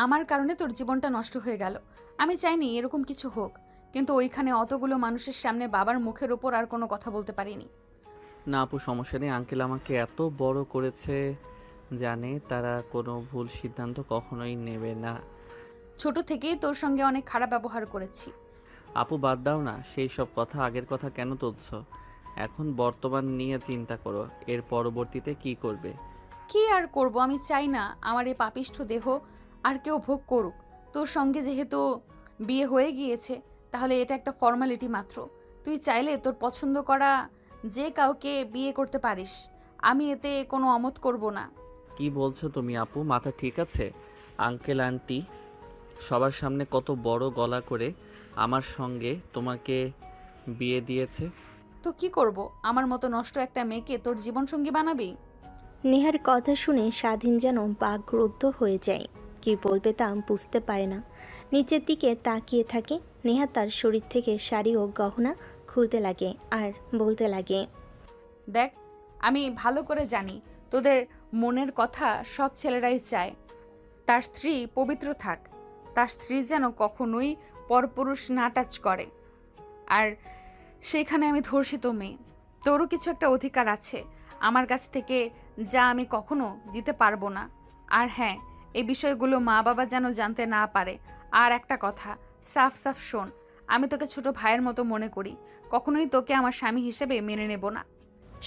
আমার কারণে তোর জীবনটা নষ্ট হয়ে গেল। আমি চাইনি এরকম কিছু হোক, কিন্তু ওইখানে অতগুলো মানুষের সামনে বাবার মুখের ওপর আর কোনো কথা বলতে পারিনি। না আপু, সমস্যা নেই। আঙ্কেল আমাকে এত বড় করেছে, জানে তারা কোনো ভুল সিদ্ধান্ত কখনোই নেবে না। ছোট থেকেই তোর সঙ্গে অনেক খারাপ ব্যবহার করেছি। আপু বাদ দাও না, সেই সব কথা, আগের কথা কেন তুলছো? এখন বর্তমান নিয়ে চিন্তা করো, এর পরবর্তীতে কি করবে। কি আর করব, আমি চাই না আমার এই পাপিষ্ঠ দেহ আর কেউ ভোগ করুক। তোর সঙ্গে যেহেতু বিয়ে হয়ে গিয়েছে, তাহলে এটা একটা ফর্মালিটি মাত্র। তুই চাইলে তোর পছন্দ করা যে কাউকে বিয়ে করতে পারিস। আমি এতে কোনো অমত করব না। কি বলছো তুমি আপু, মাথা ঠিক আছে? আঙ্কেল আন্টি সবার সামনে কত বড় গলা করে আমার সঙ্গে তোমাকে বিয়ে দিয়েছে। তো কি করব, আমার মতো নষ্ট একটা মেয়েকে তোর জীবনসঙ্গী বানাবি? নেহার কথা শুনে স্বাধীন যেন বাকরুদ্ধ হয়ে যায়। কি বলবে তা বুঝতে পারে না। নিচের দিকে তাকিয়ে থাকে। নেহা তার শরীর থেকে শাড়ি ও গহনা খুলতে লাগে আর বলতে লাগে, দেখ, আমি ভালো করে জানি তোদের মনের কথা সব ছেলেরাই চায় তার স্ত্রী পবিত্র থাক, তার স্ত্রী যেন কখনোই পরপুরুষ না টাচ করে। আর সেইখানে আমি ধর্ষিত মেয়ে। তোরও কিছু একটা অধিকার আছে আমার কাছ থেকে, যা আমি কখনো দিতে পারবো না। আর হ্যাঁ, এই বিষয়গুলো মা বাবা যেন জানতে না পারে। আর একটা কথা, সাফ সাফ শোন, আমি তোকে ছোট ভাইয়ের মতো মনে করি, কখনোই তোকে আমার স্বামী হিসেবে মেনে নেব না।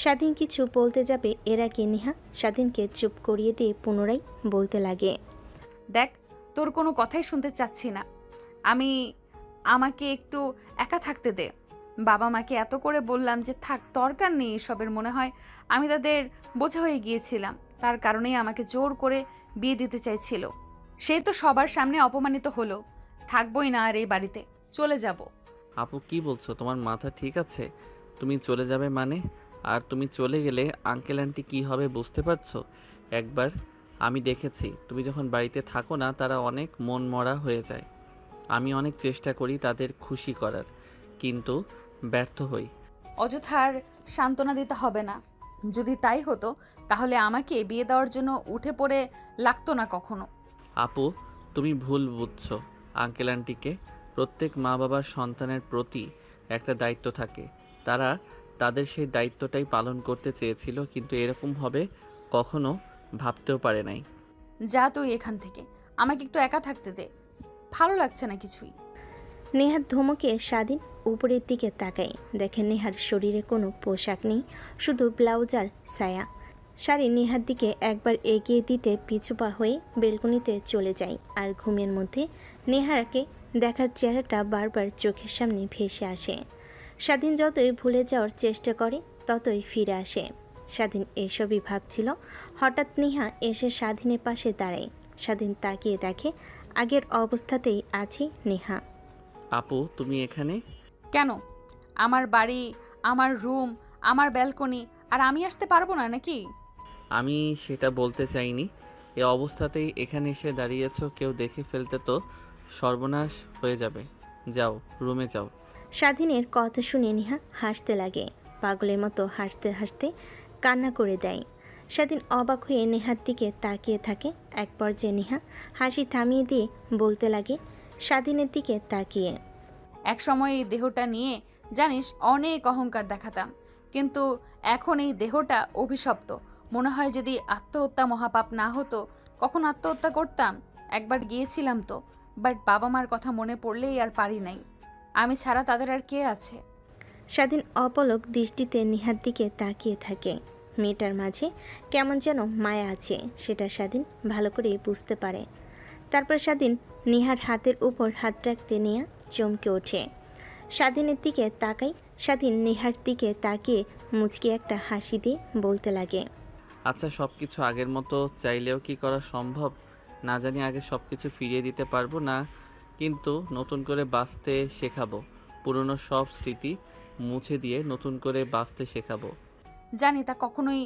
স্বাধীন কিছু বলতে যাবে এর আগে নেহা স্বাধীনকে চুপ করিয়ে দিয়ে পুনরায় বলতে লাগে, দেখ, তোর কোনো কথাই শুনতে চাচ্ছি না আমি। আমাকে একটু একা থাকতে দে। বাবা মাকে এত করে বললাম যে থাক, দরকার নেই এসবের। মনে হয় আমি তাদের বোঝা হয়ে গিয়েছিলাম, তার কারণেই আমাকে জোর করে বিয়ে দিতে চাইছিল। সে তো সবার সামনে অপমানিত হলো। থাকবোই না আর এই বাড়িতে, চলে যাব। আপু কি বলছো, তোমার মাথা ঠিক আছে? তুমি চলে যাবে মানে? আর তুমি চলে গেলে আঙ্কেল আন্টি কি হবে বুঝতে পারছো? একবার আমি দেখেছি, তুমি যখন বাড়িতে থাকো না তারা অনেক মন মরা হয়ে যায়। আমি অনেক চেষ্টা করি তাদের খুশি করার, কিন্তু ব্যর্থ হই। অযথার সান্ত্বনা দিতে হবে না। যদি তাই হতো তাহলে আমাকে বিয়ে দেওয়ার জন্য উঠে পড়ে লাগতো না কখনো। আপু তুমি ভুল বুঝছো। আঙ্কেল আন্টিকে প্রত্যেক মা বাবার সন্তানের প্রতি একটা দায়িত্ব থাকে। তারা তাদের সেই দায়িত্বটাই পালন করতে চেয়েছিল, কিন্তু এরকম হবে কখনো ভাবতেও পারে নাই। যা তুই এখান থেকে, আমাকে একটু একা থাকতে দে, ভালো লাগছে না কিছুই। নেহার ধমকে স্বাধীন উপরের দিকে তাকায়। দেখে নেহার শরীরে কোনো পোশাক নেই, শুধু ব্লাউজ আর ছায়া। শাড়ি নেহার দিকে একবার এগিয়ে দিতে পিছুপা হয়ে বেলকনিতে চলে যায়। আর ঘুমের মধ্যে নেহারকে দেখার চেহারাটা বারবার চোখের সামনে ভেসে আসে। স্বাধীন যতই ভুলে যাওয়ার চেষ্টা করে ততই ফিরে আসে। স্বাধীন এসবই ভাবছিল, হঠাৎ নেহা এসে স্বাধীনের পাশে দাঁড়ায়। স্বাধীন তাকিয়ে দেখে আগের অবস্থাতেই আছে নেহা। আপু তুমি এখানে? কেন? আমার বাড়ি, আমার রুম, আমার ব্যালকনি, আর আমি আসতে পারবো না নাকি? আমি সেটা বলতে চাইনি। এ অবস্থাতেই এখানে এসে দাঁড়িয়েছো, কেউ দেখে ফেলতে তো সর্বনাশ হয়ে যাবে। যাও, রুমে যাও। স্বাধীনের কথা শুনে নেহা হাসতে লাগে। পাগলের মতো হাসতে হাসতে কান্না করে দেয়। স্বাধীন অবাক হয়ে নেহার দিকে তাকিয়ে থাকে। এক পর্যায়ে নেহা হাসি থামিয়ে দিয়ে বলতে লাগে স্বাধীনের দিকে তাকিয়ে, এক সময় এই দেহটা নিয়ে জানিস অনেক অহংকার দেখাতাম, কিন্তু এখন এই দেহটা অভিশপ্ত। মনে হয় যদি আত্মহত্যা মহাপাপ না হতো, কখন আত্মহত্যা করতাম। একবার গিয়েছিলাম তো, বাট বাবা মার কথা মনে পড়লেই আর পারি নাই। আমি ছাড়া তাদের আর কে আছে? স্বাধীন অপলক দৃষ্টিতে নেহার দিকে তাকিয়ে থাকে। মেয়েটার মাঝে কেমন যেন মায়া আছে, সেটা স্বাধীন ভালো করে বুঝতে পারে। তারপর স্বাধীন নেহার হাতের উপর হাত রাখতে নেয়া চমকে ওঠে। স্বাধীনের দিকে তাকাই। স্বাধীন নেহার দিকে তাকিয়ে মুচকি একটা হাসি দিয়ে বলতে লাগে, আচ্ছা, সব কিছু আগের মতো চাইলেও কি করা সম্ভব? না জানি আগে সব কিছু ফিরিয়ে দিতে পারবো না, কিন্তু নতুন করে বাঁচতে শেখাবো। পুরনো সব স্মৃতি মুছে দিয়ে নতুন করে বাঁচতে শেখাবো। জানি তা কখনোই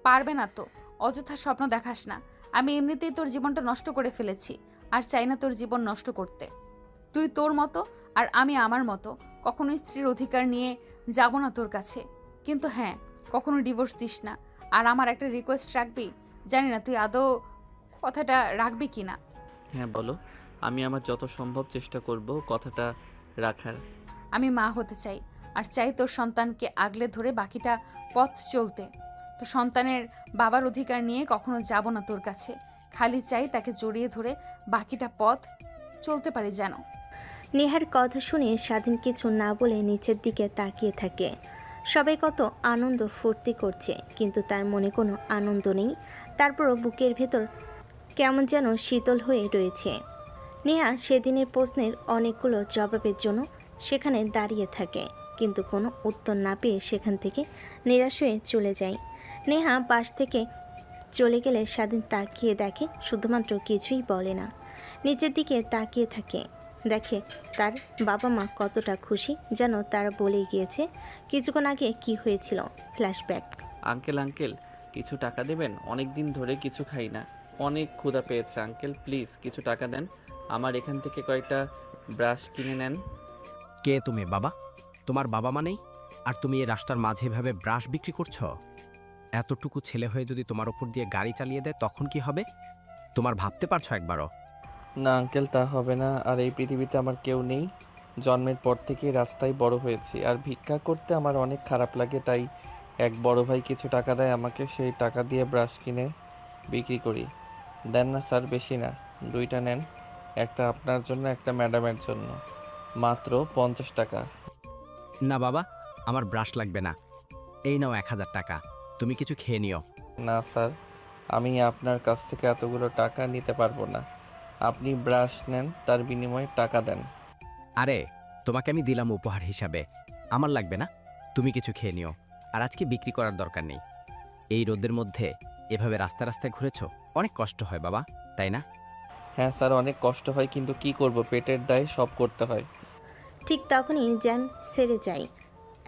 পারবে না তো। অযথা স্বপ্ন দেখাস না। আমি এমনিতেই তোর জীবনটা নষ্ট করে ফেলেছি, আর চাই না তোর জীবন নষ্ট করতে। তুই তোর মতো আর আমি আমার মতো, কখনোই স্ত্রীর অধিকার নিয়ে যাব না তোর কাছে। কিন্তু হ্যাঁ, কখনো ডিভোর্স দিস না। আর আমার একটা রিকোয়েস্ট রাখবি, জানি না তুই আদৌ কথাটা রাখবি কি না। হ্যাঁ বলো। আমি আমার যত সম্ভব চেষ্টা করব কথাটা রাখার। আমি মা হতে চাই, আর চাই তোর সন্তানকে আগলে ধরে বাকিটা পথ চলতে। তো সন্তানের বাবার অধিকার নিয়ে কখনো যাব না তোর কাছে, খালি চাই তাকে জড়িয়ে ধরে বাকিটা পথ চলতে পারি যেন। নেহার কথা শুনে স্বাধীন কিছু না বলে নিচের দিকে তাকিয়ে থাকে। সবাই কত আনন্দ ফুর্তি করছে, কিন্তু তার মনে কোনো আনন্দ নেই। তারপরও বুকের ভেতর কেমন যেন শীতল হয়ে রয়েছে। নেহা সেদিনের প্রশ্নের অনেকগুলো জবাবের জন্য সেখানে দাঁড়িয়ে থাকে, কিন্তু কোনো উত্তর না পেয়ে সেখান থেকে নিরাশ হয়ে চলে যায়। নেহা পাশ থেকে চলে গেলে স্বাধীন তাকিয়ে দেখে, শুধুমাত্র কিছুই বলে না, নিচের দিকে তাকিয়ে থাকে। দেখে তার বাবা মা কতটা খুশি, যেন তারা বলেই গিয়েছে কিছুক্ষণ আগে কি হয়েছিল। ফ্ল্যাশব্যাক। আঙ্কেল আঙ্কেল কিছু টাকা দেবেন? অনেক দিন ধরে কিছু খাই না, অনেক ক্ষুধা পেয়েছে আঙ্কেল, প্লিজ কিছু টাকা দেন, আমার এখান থেকে কয়েকটা ব্রাশ কিনে নেন। কে তুমি বাবা? তোমার বাবা মা নেই, আর তুমি এই রাস্তার মাঝে এভাবে ব্রাশ বিক্রি করছো? এতটুকু ছেলে হয়ে যদি তোমার উপর দিয়ে গাড়ি চালিয়ে দেয় তখন কি হবে? তোমার ভাবতে পারছো একবারও? না আঙ্কেল, তা হবে না। আর এই পৃথিবীতে আমার কেউ নেই, জন্মের পর থেকে রাস্তায় বড় হয়েছি, আর ভিক্ষা করতে আমার অনেক খারাপ লাগে, তাই এক বড় ভাই কিছু টাকা দেয় আমাকে, সেই টাকা দিয়ে ব্রাশ কিনে বিক্রি করি। দেন না স্যার, বেশি না, দুইটা নেন, একটা আপনার জন্য একটা ম্যাডামের জন্য, মাত্র 50 টাকা। না বাবা, আমার ব্রাশ লাগবে না। এই নাও 1000 টাকা, তুমি কিছু খেয়ে নিও। না স্যার, আমি আপনার কাছ থেকে এতগুলো টাকা নিতে পারবো না, আপনি ব্রাশ নেন, তার বিনিময়ে টাকা দেন। আরে তোমাকে আমি দিলাম উপহার হিসাবে, আমার লাগবে না, তুমি কিছু খেয়ে নিও। আর আজকে বিক্রি করার দরকার নেই। এই রোদের মধ্যে এভাবে রাস্তা রাস্তায় ঘুরেছো, অনেক কষ্ট হয় বাবা, তাই না? হ্যাঁ স্যার, অনেক কষ্ট হয়, কিন্তু কি করব, পেটের দায়ে সব করতে হয়। ঠিক তখনই জ্যাম সেরে যায়।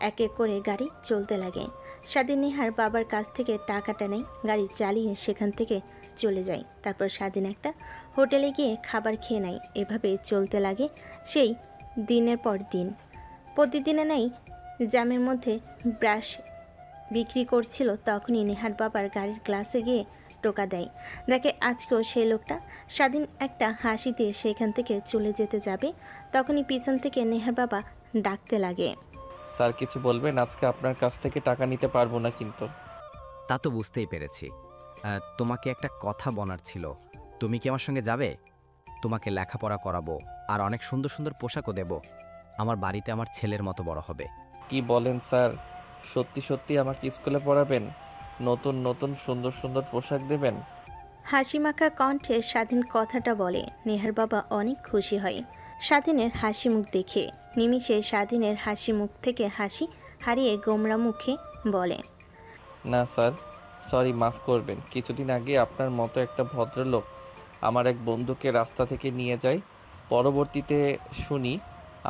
এক এক করে গাড়ি চলতে লাগে। স্বাধীন নেহার বাবার কাছ থেকে টাকাটা নেয়, গাড়ি চালিয়ে সেখান থেকে চলে যায়। তারপর স্বাধীন একটা হোটেলে গিয়ে খাবার খেয়ে নেয়। এভাবে চলতে লাগে সেই দিনের পর দিন। প্রতিদিনে নেই জ্যামের মধ্যে ব্রাশ বিক্রি করছিল, তখনই নেহার বাবার গাড়ির গ্লাসে গিয়ে টোকা দেয়। দেখে আজকেও সেই লোকটা। স্বাধীন একটা হাসি দিয়ে সেখান থেকে চলে যেতে যাবে, তখনই পিছন থেকে নেহার বাবা ডাকতে লাগে। স্যার কিছু বলবেন? আজকে আপনার কাছ থেকে টাকা নিতে পারবো না কিন্তু। তা তো বুঝতেই পেরেছি। তোমাকে একটা কথা বলার ছিল, তুমি কি আমার সঙ্গে যাবে? তোমাকে লেখাপড়া করাবো, আর অনেক সুন্দর সুন্দর পোশাকও দেব। আমার বাড়িতে আমার ছেলের মতো বড় হবে। কি বলেন স্যার? সত্যি সত্যি আমাকে স্কুলে পড়াবেন? নতুন নতুন সুন্দর সুন্দর পোশাক দেবেন? হাসিমাখা কণ্ঠে স্বাধীন কথাটা বলে। নেহার বাবা অনেক খুশি হয় স্বাধীনের হাসি মুখ দেখে। নিমিষে স্বাধীনের হাসি মুখ থেকে হাসি হারিয়ে গোমরা মুখে বলে, না স্যার, সরি, মাফ করবেন। কিছুদিন আগে আপনার মতো একটা ভদ্রলোক আমার এক বন্ধুকে রাস্তা থেকে নিয়ে যায়। পরবর্তীতে শুনি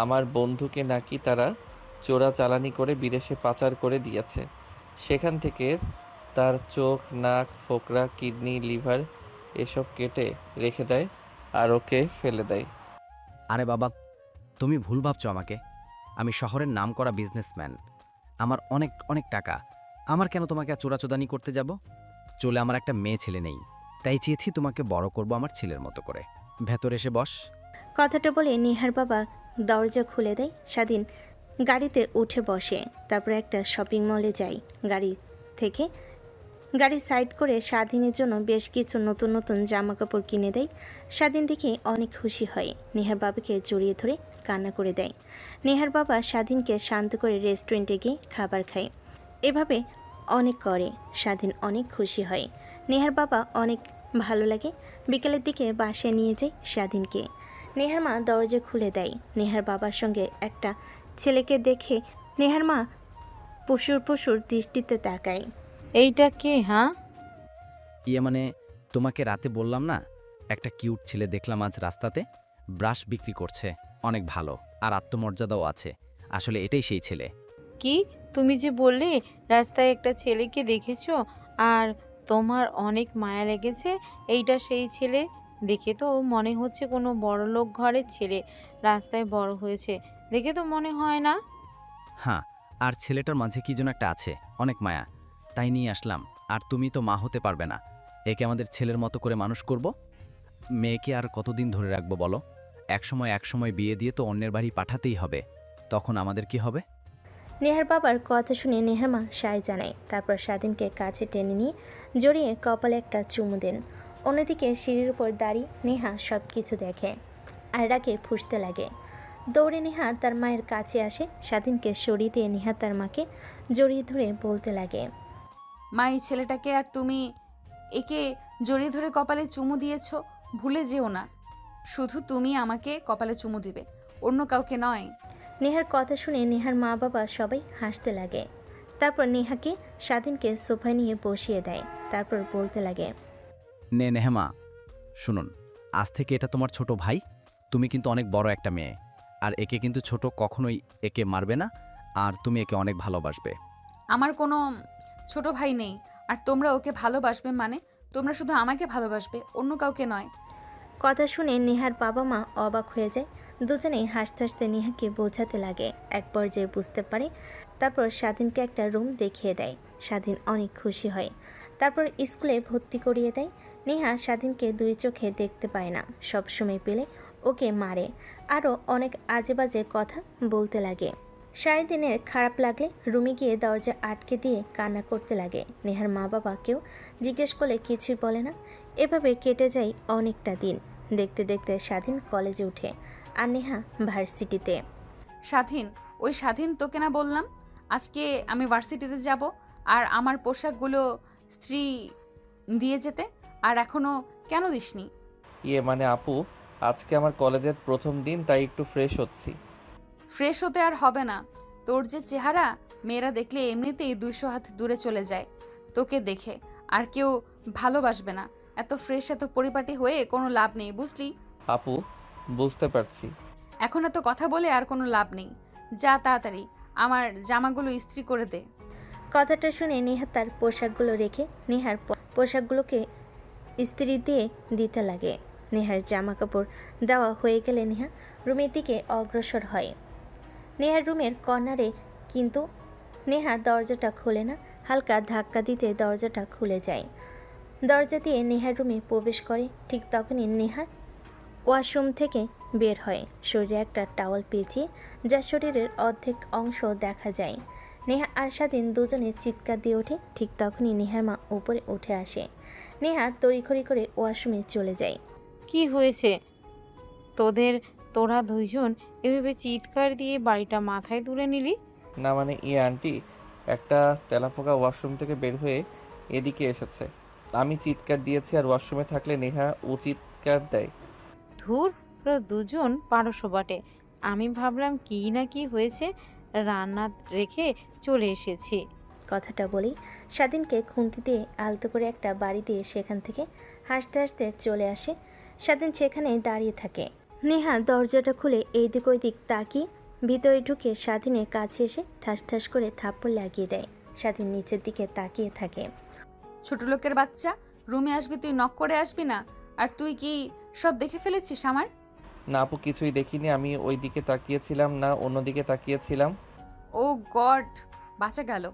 আমার বন্ধুকে নাকি তারা চোরাচালানি করে বিদেশে পাচার করে দিয়েছে। সেখান থেকে তার চোখ, নাক, ফোকরা, কিডনি, লিভার এসব কেটে রেখে দেয় আর ওকে ফেলে দেয়। আরে বাবা, তুমি ভুল ভাবছো আমাকে। আমি শহরের নামকরা বিজনেসম্যান, আমার অনেক অনেক টাকা। আমার কেন তোমাকে চোরাচোদানি করতে যাব? চলে আমার একটা মেয়ে ছেলে নেই, তাই চেয়েছি তোমাকে বড় করব আমার ছেলের মতো করে। ভেতর এসে বস। কথাটা বলে নেহার বাবা দরজা খুলে দেয়। স্বাধীন গাড়িতে উঠে বসে। তারপর একটা শপিং মলে যায়। গাড়ি সাইড করে স্বাধীনের জন্য বেশ কিছু নতুন নতুন জামা কাপড় কিনে দেয়। স্বাধীন দেখে অনেক খুশি হয়। নেহার বাবাকে জড়িয়ে ধরে কান্না করে দেয়। নেহার বাবা স্বাধীনকে শান্ত করে রেস্টুরেন্টে গিয়ে খাবার খায়। এভাবে অনেক করে স্বাধীন অনেক খুশি হয়। নেহার বাবা অনেক ভালো লাগে। বিকেলের দিকে বাসায় নিয়ে যায় স্বাধীনকে। নেহার মা দরজা খুলে দেয়। নেহার বাবার সঙ্গে একটা ছেলেকে দেখে নেহার মা পশুর পশুর দৃষ্টিতে তাকায়। এইটা কে? হ্যাঁ, মানে তোমাকে রাতে বললাম না, একটা কিউট ছেলে দেখলাম আজ রাস্তাতে, ব্রাশ বিক্রি করছে, অনেক ভালো আর আত্মমর্যাদাও আছে। আসলে এটাই সেই ছেলে। কি তুমি যে বললে রাস্তায় একটা ছেলেকে দেখেছো আর তোমার অনেক মায়া লেগেছে, এইটা সেই ছেলে? দেখে তো মনে হচ্ছে কোনো বড়লোক ঘরের ছেলে, রাস্তায় বড় হয়েছে, দেখে তো মনে হয় না। হ্যাঁ, আর ছেলেটার মাঝে কি যেন একটা আছে, অনেক মায়া, তাই নিয়ে আসলাম। আর তুমি তো মা হতে পারবে না, একে আমাদের ছেলের মতো করে মানুষ করব। মেয়েকে আর কতদিন ধরে রাখবো বলো? এক সময় বিয়ে দিয়ে তো অন্যের বাড়ি পাঠাতেই হবে। তখন আমাদের কি হবে? নেহার বাবার কথা শুনে নেহার মা সায় জানায়। তারপর স্বাধীনকে কাছে টেনে নিয়ে জড়িয়ে কপালে একটা চুমু দেন। অন্যদিকে সিঁড়ির উপর দাঁড়িয়ে নেহা সব কিছু দেখে আর রাগে ফুঁসতে লাগে। দৌড়ে নেহা তার মায়ের কাছে আসে। স্বাধীনকে সরিয়ে দিয়ে নেহা তার মাকে জড়িয়ে ধরে বলতে লাগে, মা, এই ছেলেটাকে আর তুমি একে জড়িয়ে ধরে কপালে চুমু দিয়েছো, ভুলে যেও না। শুধু তুমি আমাকে কপালে চুমু দিবে, অন্য কাউকে নয়। নেহার কথা শুনে নেহার মা বাবা সবাই হাসতে লাগে। তারপর নেহাকে স্বাধীনকে সোফায় নিয়ে বসিয়ে দেয়। তারপর বলতে লাগে, নেহামা, শুনুন, আজ থেকে এটা তোমার ছোট ভাই। তুমি কিন্তু অনেক বড় একটা মেয়ে, আর একে কিন্তু ছোট কখনোই একে মারবে না, আর তুমি একে অনেক ভালোবাসবে। আমার কোনো ছোট ভাই নেই, আর তোমরা ওকে ভালোবাসবে মানে তোমরা শুধু আমাকে ভালোবাসবে, অন্য কাউকে নয়। কথা শুনে নেহার বাবা মা অবাক হয়ে যায়। দুজনেই হাসতে হাসতে নেহাকে বোঝাতে লাগে। এক পর্যায়ে বুঝতে পারে। তারপর স্বাধীনকে একটা রুম দেখিয়ে দেয়। স্বাধীন অনেক খুশি হয়। তারপর স্কুলে ভর্তি করিয়ে দেয়। নেহা স্বাধীনকে দুই চোখে দেখতে পায় না, সবসময় পেলে ওকে মারে, আরও অনেক আজে বাজে কথা বলতে লাগে। সারাদিনের খারাপ লাগলে রুমে গিয়ে দরজা আটকে দিয়ে কান্না করতে লাগে। নেহার মা বাবা কেউ জিজ্ঞেস করলে কিছুই বলে না। এভাবে কেটে যায় অনেকটা দিন। দেখতে দেখতে স্বাধীন কলেজে উঠে আর নেহা ভার্সিটিতে। স্বাধীন, ওই স্বাধীন তোকে না বললাম আজকে আমি ভার্সিটিতে যাব আর আমার পোশাকগুলো স্ত্রী দিয়ে যেতে, আর এখনো কেন দিসনি? মানে আপু, আজকে আমার কলেজের প্রথম দিন, তাই একটু ফ্রেশ হচ্ছি। ফ্রেশ হতে আর হবে না, তোর যে চেহারা, মেয়েরা দেখলে এমনিতেই 200 হাত দূরে চলে যায় তোকে দেখে, আর কেউ ভালোবাসবে না। এত ফ্রেশ এত পরিপাটি হয়ে কোনো লাভ নেই, বুঝলি? আপু, বুঝতে পারছি। এখন এত কথা বলে আর কোনো লাভ নেই, যা তাড়াতাড়ি আমার জামাগুলো ইস্ত্রি করে দে। কথাটা শুনে নেহা তার পোশাকগুলো রেখে নেহার পোশাকগুলোকে ইস্ত্রি দিয়ে দিতে লাগে। নেহার জামা কাপড় দেওয়া হয়ে গেলে নেহা রুমের দিকে অগ্রসর হয়। নেহার রুমের কর্নারে, কিন্তু নেহা দরজাটা খোলে না। হালকা ধাক্কা দিতে দরজাটা খুলে যায়। দরজা দিয়ে নেহার রুমে প্রবেশ করে। ঠিক তখনই নেহা ওয়াশরুম থেকে বের হয়, শরীরে একটা টাওয়াল পেঁচিয়ে, যা শরীরের অর্ধেক অংশ দেখা যায়। নেহা আর স্বাধীন দুজনে চিৎকার দিয়ে ওঠে। ঠিক তখনই নেহার মা উপরে উঠে আসে। নেহা তড়িঘড়ি করে ওয়াশরুমে চলে যায়। কি হয়েছে তোরা দুইজন এভাবে চিৎকার দিয়ে বাড়িটা মাথায় তুলে নিলি? না মানে আন্টি, একটা তেলাপোকা ওয়াশরুম থেকে বের হয়ে এদিকে এসেছে। আমি চিৎকার দিয়েছি, আর ওয়াশরুমে থাকলে নেহা ও চিৎকার দেয়। ধুর, ওরা দুজন পারস্য বটে। আমি ভাবলাম কি না কি হয়েছে, রান্না রেখে চলে এসেছি। কথাটা বলেই স্বাধীনকে খুন্তি দিয়ে আলতো করে একটা বাড়ি দিয়ে সেখান থেকে হাসতে হাসতে চলে আসে। স্বাধীন সেখানেই দাঁড়িয়ে থাকে। নেহা দরজাটা খুলে এইদিক ওইদিক তাকিয়ে ভিতরে ঢুকে স্বাধীনের কাছে এসে ঠাস ঠাস করে থাপ্পড় লাগিয়ে দেয়। স্বাধীন নিচের দিকে তাকিয়ে থাকে। ছোট লোকের বাচ্চা, রুমে আসবি তুই নক করে আসবি না? আর তুই কি সব দেখে ফেলেছিস আমার? না আপু, কিছুই দেখিনি। আমি ওই দিকে তাকিয়েছিলাম না, অন্যদিকে তাকিয়েছিলাম। ও গড, বাঁচা গেল।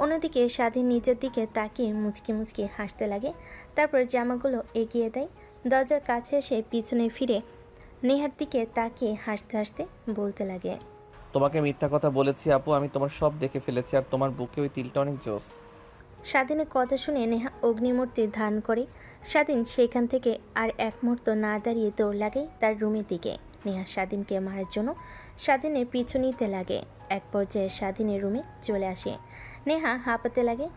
অন্যদিকে স্বাধীন নিচের দিকে তাকিয়ে মুচকি মুচকি হাসতে লাগে। তারপর জামাগুলো এগিয়ে দেয়। দরজার কাছে এসে পিছনে ফিরে নেহার দিকে তাকিয়ে হাসতে হাসতে বলতে লাগে, তোমাকে মিথ্যা কথা বলেছি আপু, আমি তোমার সব দেখে ফেলেছি, আর তোমার বুকে ওই তিলটা অনেক জোস। স্বাধীনের কথা শুনে নেহা অগ্নিমূর্তি ধারণ করে। স্বাধীন সেখান থেকে আর এক মুহূর্ত না দাঁড়িয়ে দৌড় লাগে তার রুমের দিকে। নেহা স্বাধীনকে মারার জন্য স্বাধীনের পিছু নিতে লাগে। এক পর্যায়ে স্বাধীনের রুমে চলে আসে। নেহা হাঁপাতে লাগে।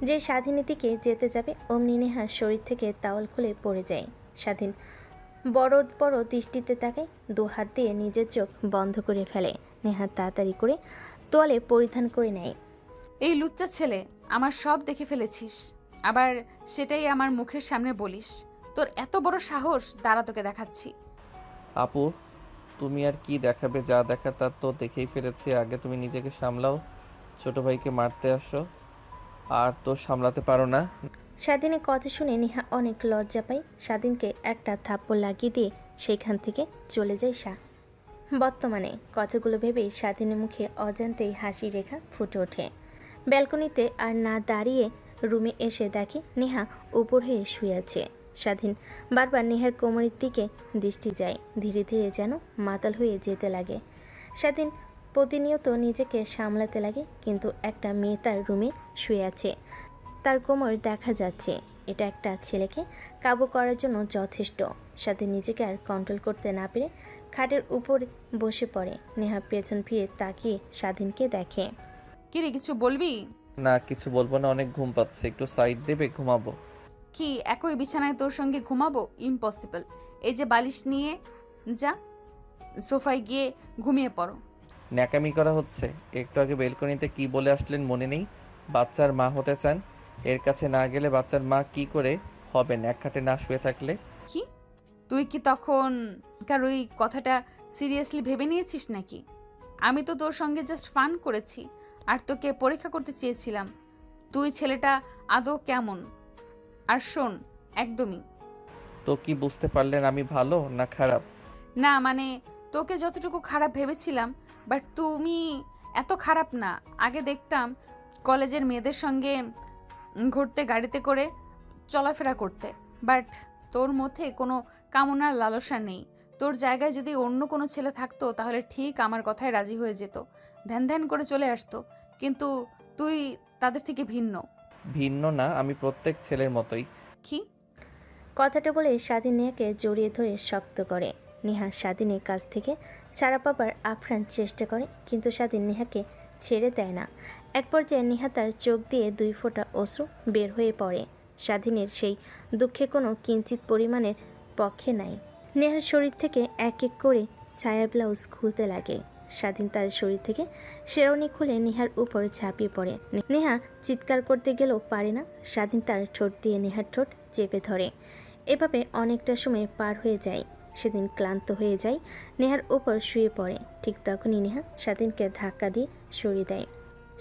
যে স্বাধীনের দিকে যেতে যাবে অমনি নেহার শরীর থেকে তাওয়াল খুলে পড়ে যায়। স্বাধীন বড় বড় দৃষ্টিতে তাকায়, দু হাত দিয়ে নিজের চোখ বন্ধ করে ফেলে। নেহা তাড়াতাড়ি করে তোয়ালে পরিধান করে নেয়। এই লুচ্চা ছেলে, আমার সব দেখে ফেলেছিস, আবার সেটাই আমার মুখের সামনে বলিস? তোর এত বড় সাহস, দাঁড়া তোকে দেখাচ্ছি। আপু, তুমি আর কি দেখাবে? যা দেখার তা তো দেখেই ফেলেছি। আগে তুমি নিজেকে সামলাও। ছোট ভাইকে মারতে আসো আর তো সামলাতে পারো না। স্বাধীনের কথা শুনে নেহা অনেক লজ্জা পায়। স্বাধীনকে একটা থাপ্পড় লাগিয়ে দিয়ে সেখান থেকে চলে যায় বর্তমানে কথাগুলো ভেবেই স্বাধীনের মুখে অজান্তেই হাসি রেখা ফুটে ওঠে। ব্যালকনিতে আর না দাঁড়িয়ে রুমে এসে দেখে নেহা উপর হয়ে শুয়ে আছে। স্বাধীন বারবার নেহার কোমরের দিকে দৃষ্টি যায়, ধীরে ধীরে যেন মাতাল হয়ে যেতে লাগে। স্বাধীন প্রতিনিয়ত নিজেকে সামলাতে লাগে, কিন্তু একটা মেয়ে তার রুমে শুয়ে আছে, তার কোমর দেখা যাচ্ছে। এটা একটা ছেলেকে কাবু করার জন্য যথেষ্ট। স্বাধীন নিজেকে আর কন্ট্রোল করতে না পেরে খাটের উপর বসে পড়ে। নেহা পেছন ফিরে তাকিয়ে স্বাধীনকে দেখে। কিরে কিছু বলবি? না কিছু বলবো না, অনেক ঘুম পাচ্ছে, একটু সাইড দেবে, ঘুমাবো। কি একই বিছানায় তোর সঙ্গে ঘুমাবো? ইম্পসিবল। এই যে বালিশ নিয়ে যা, সোফায় গিয়ে ঘুমিয়ে পড়ো। ন্যাকামি করা হচ্ছে। একটু আগে বেলকনিতে কি বলে আসলেন মনে নেই? বাচ্চার মা হতে চান। এর কাছে না গেলে বাচ্চার মা কি করে হবেন এক খাটে না শুয়ে থাকলে? কি তুই কি তখন কার ওই কথাটা সিরিয়াসলি ভেবে নিয়েছিস নাকি? আমি তো তোর সঙ্গে জাস্ট ফান করেছি আর তোকে পরীক্ষা করতে চেয়েছিলাম তুই ছেলেটা আদৌ কেমন। আর শোন, একদমই তো কি বুঝতে পারলেন আমি ভালো না খারাপ? না, মানে তোকে যতটুকু খারাপ ভেবেছিলাম, বাট তুমি এত খারাপ না। আগে দেখতাম কলেজের মেয়েদের সঙ্গে ঘুরতে, গাড়িতে করে চলাফেরা করতে, বাট তোর মধ্যে কোনো কামনার লালসা নেই। তোর জায়গায় যদি অন্য কোনো ছেলে থাকতো তাহলে ঠিক আমার কথায় রাজি হয়ে যেত, ধ্যান ধ্যান করে চলে আসতো, কিন্তু তুই তাদের থেকে ভিন্ন। ভিন্ন না, আমি প্রত্যেক ছেলের মতোই। কি? কথাটা বলে স্বাধীন নেহাকে জড়িয়ে ধরে শক্ত করে। নেহা স্বাধীনের কাছ থেকে ছাড়া পাবার আপ্রাণ চেষ্টা করে, কিন্তু স্বাধীন নেহাকে ছেড়ে দেয় না। এক পর্যায়ে নেহা তার চোখ দিয়ে 2 ফোঁটা অশ্রু বের হয়ে পড়ে। স্বাধীনের সেই দুঃখে কোনো কিঞ্চিত পরিমাণের পক্ষে নাই। নেহার শরীর থেকে এক এক করে ছায়া ব্লাউজ খুলতে লাগে। স্বাধীন তার শরীর থেকে শেরওয়ানি খুলে নেহার উপর ঝাঁপিয়ে পড়ে। নেহা চিৎকার করতে গেলেও পারে না। স্বাধীন তার ঠোঁট দিয়ে নেহার ঠোঁট চেপে ধরে। এভাবে অনেকটা সময় পার হয়ে যায়। সেদিন ক্লান্ত হয়ে যায়, নেহার উপর শুয়ে পড়ে। ঠিক তখনই নেহা স্বাধীনকে ধাক্কা দিয়ে সরিয়ে দেয়।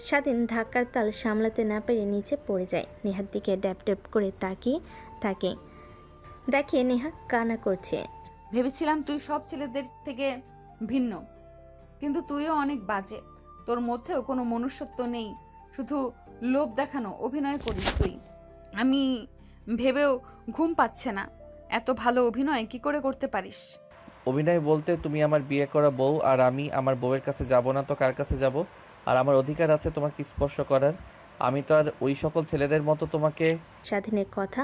স্বাধীন ধাক্কার তাল সামলাতে না পেরে নিচে পড়ে যায়। নেহার দিকে ড্যাপ ড্যাপ করে তাকিয়ে থাকে, দেখে নেহা কান্না করছে। ভেবেছিলাম তুই সব ছেলেদের থেকে ভিন্ন, কিন্তু তুইও অনেক বাজে। তোর মধ্যেও কোনো মনুষ্যত্ব নেই, শুধু লোভ দেখানো অভিনয় করিস তুই। আমি ভেবেও ঘুম পাচ্ছে না, এত ভালো অভিনয় কি করে করতে পারিস? অভিনয় বলতে তুমি আমার বিয়ে করা বউ, আর আমি আমার বউয়ের কাছে যাব না তো কার কাছে যাব? আর আমার অধিকার আছে তোমাকে স্পর্শ করার। আমি তো আর ওই সকল ছেলেদের মতো তোমাকে। স্বাধীনের কথা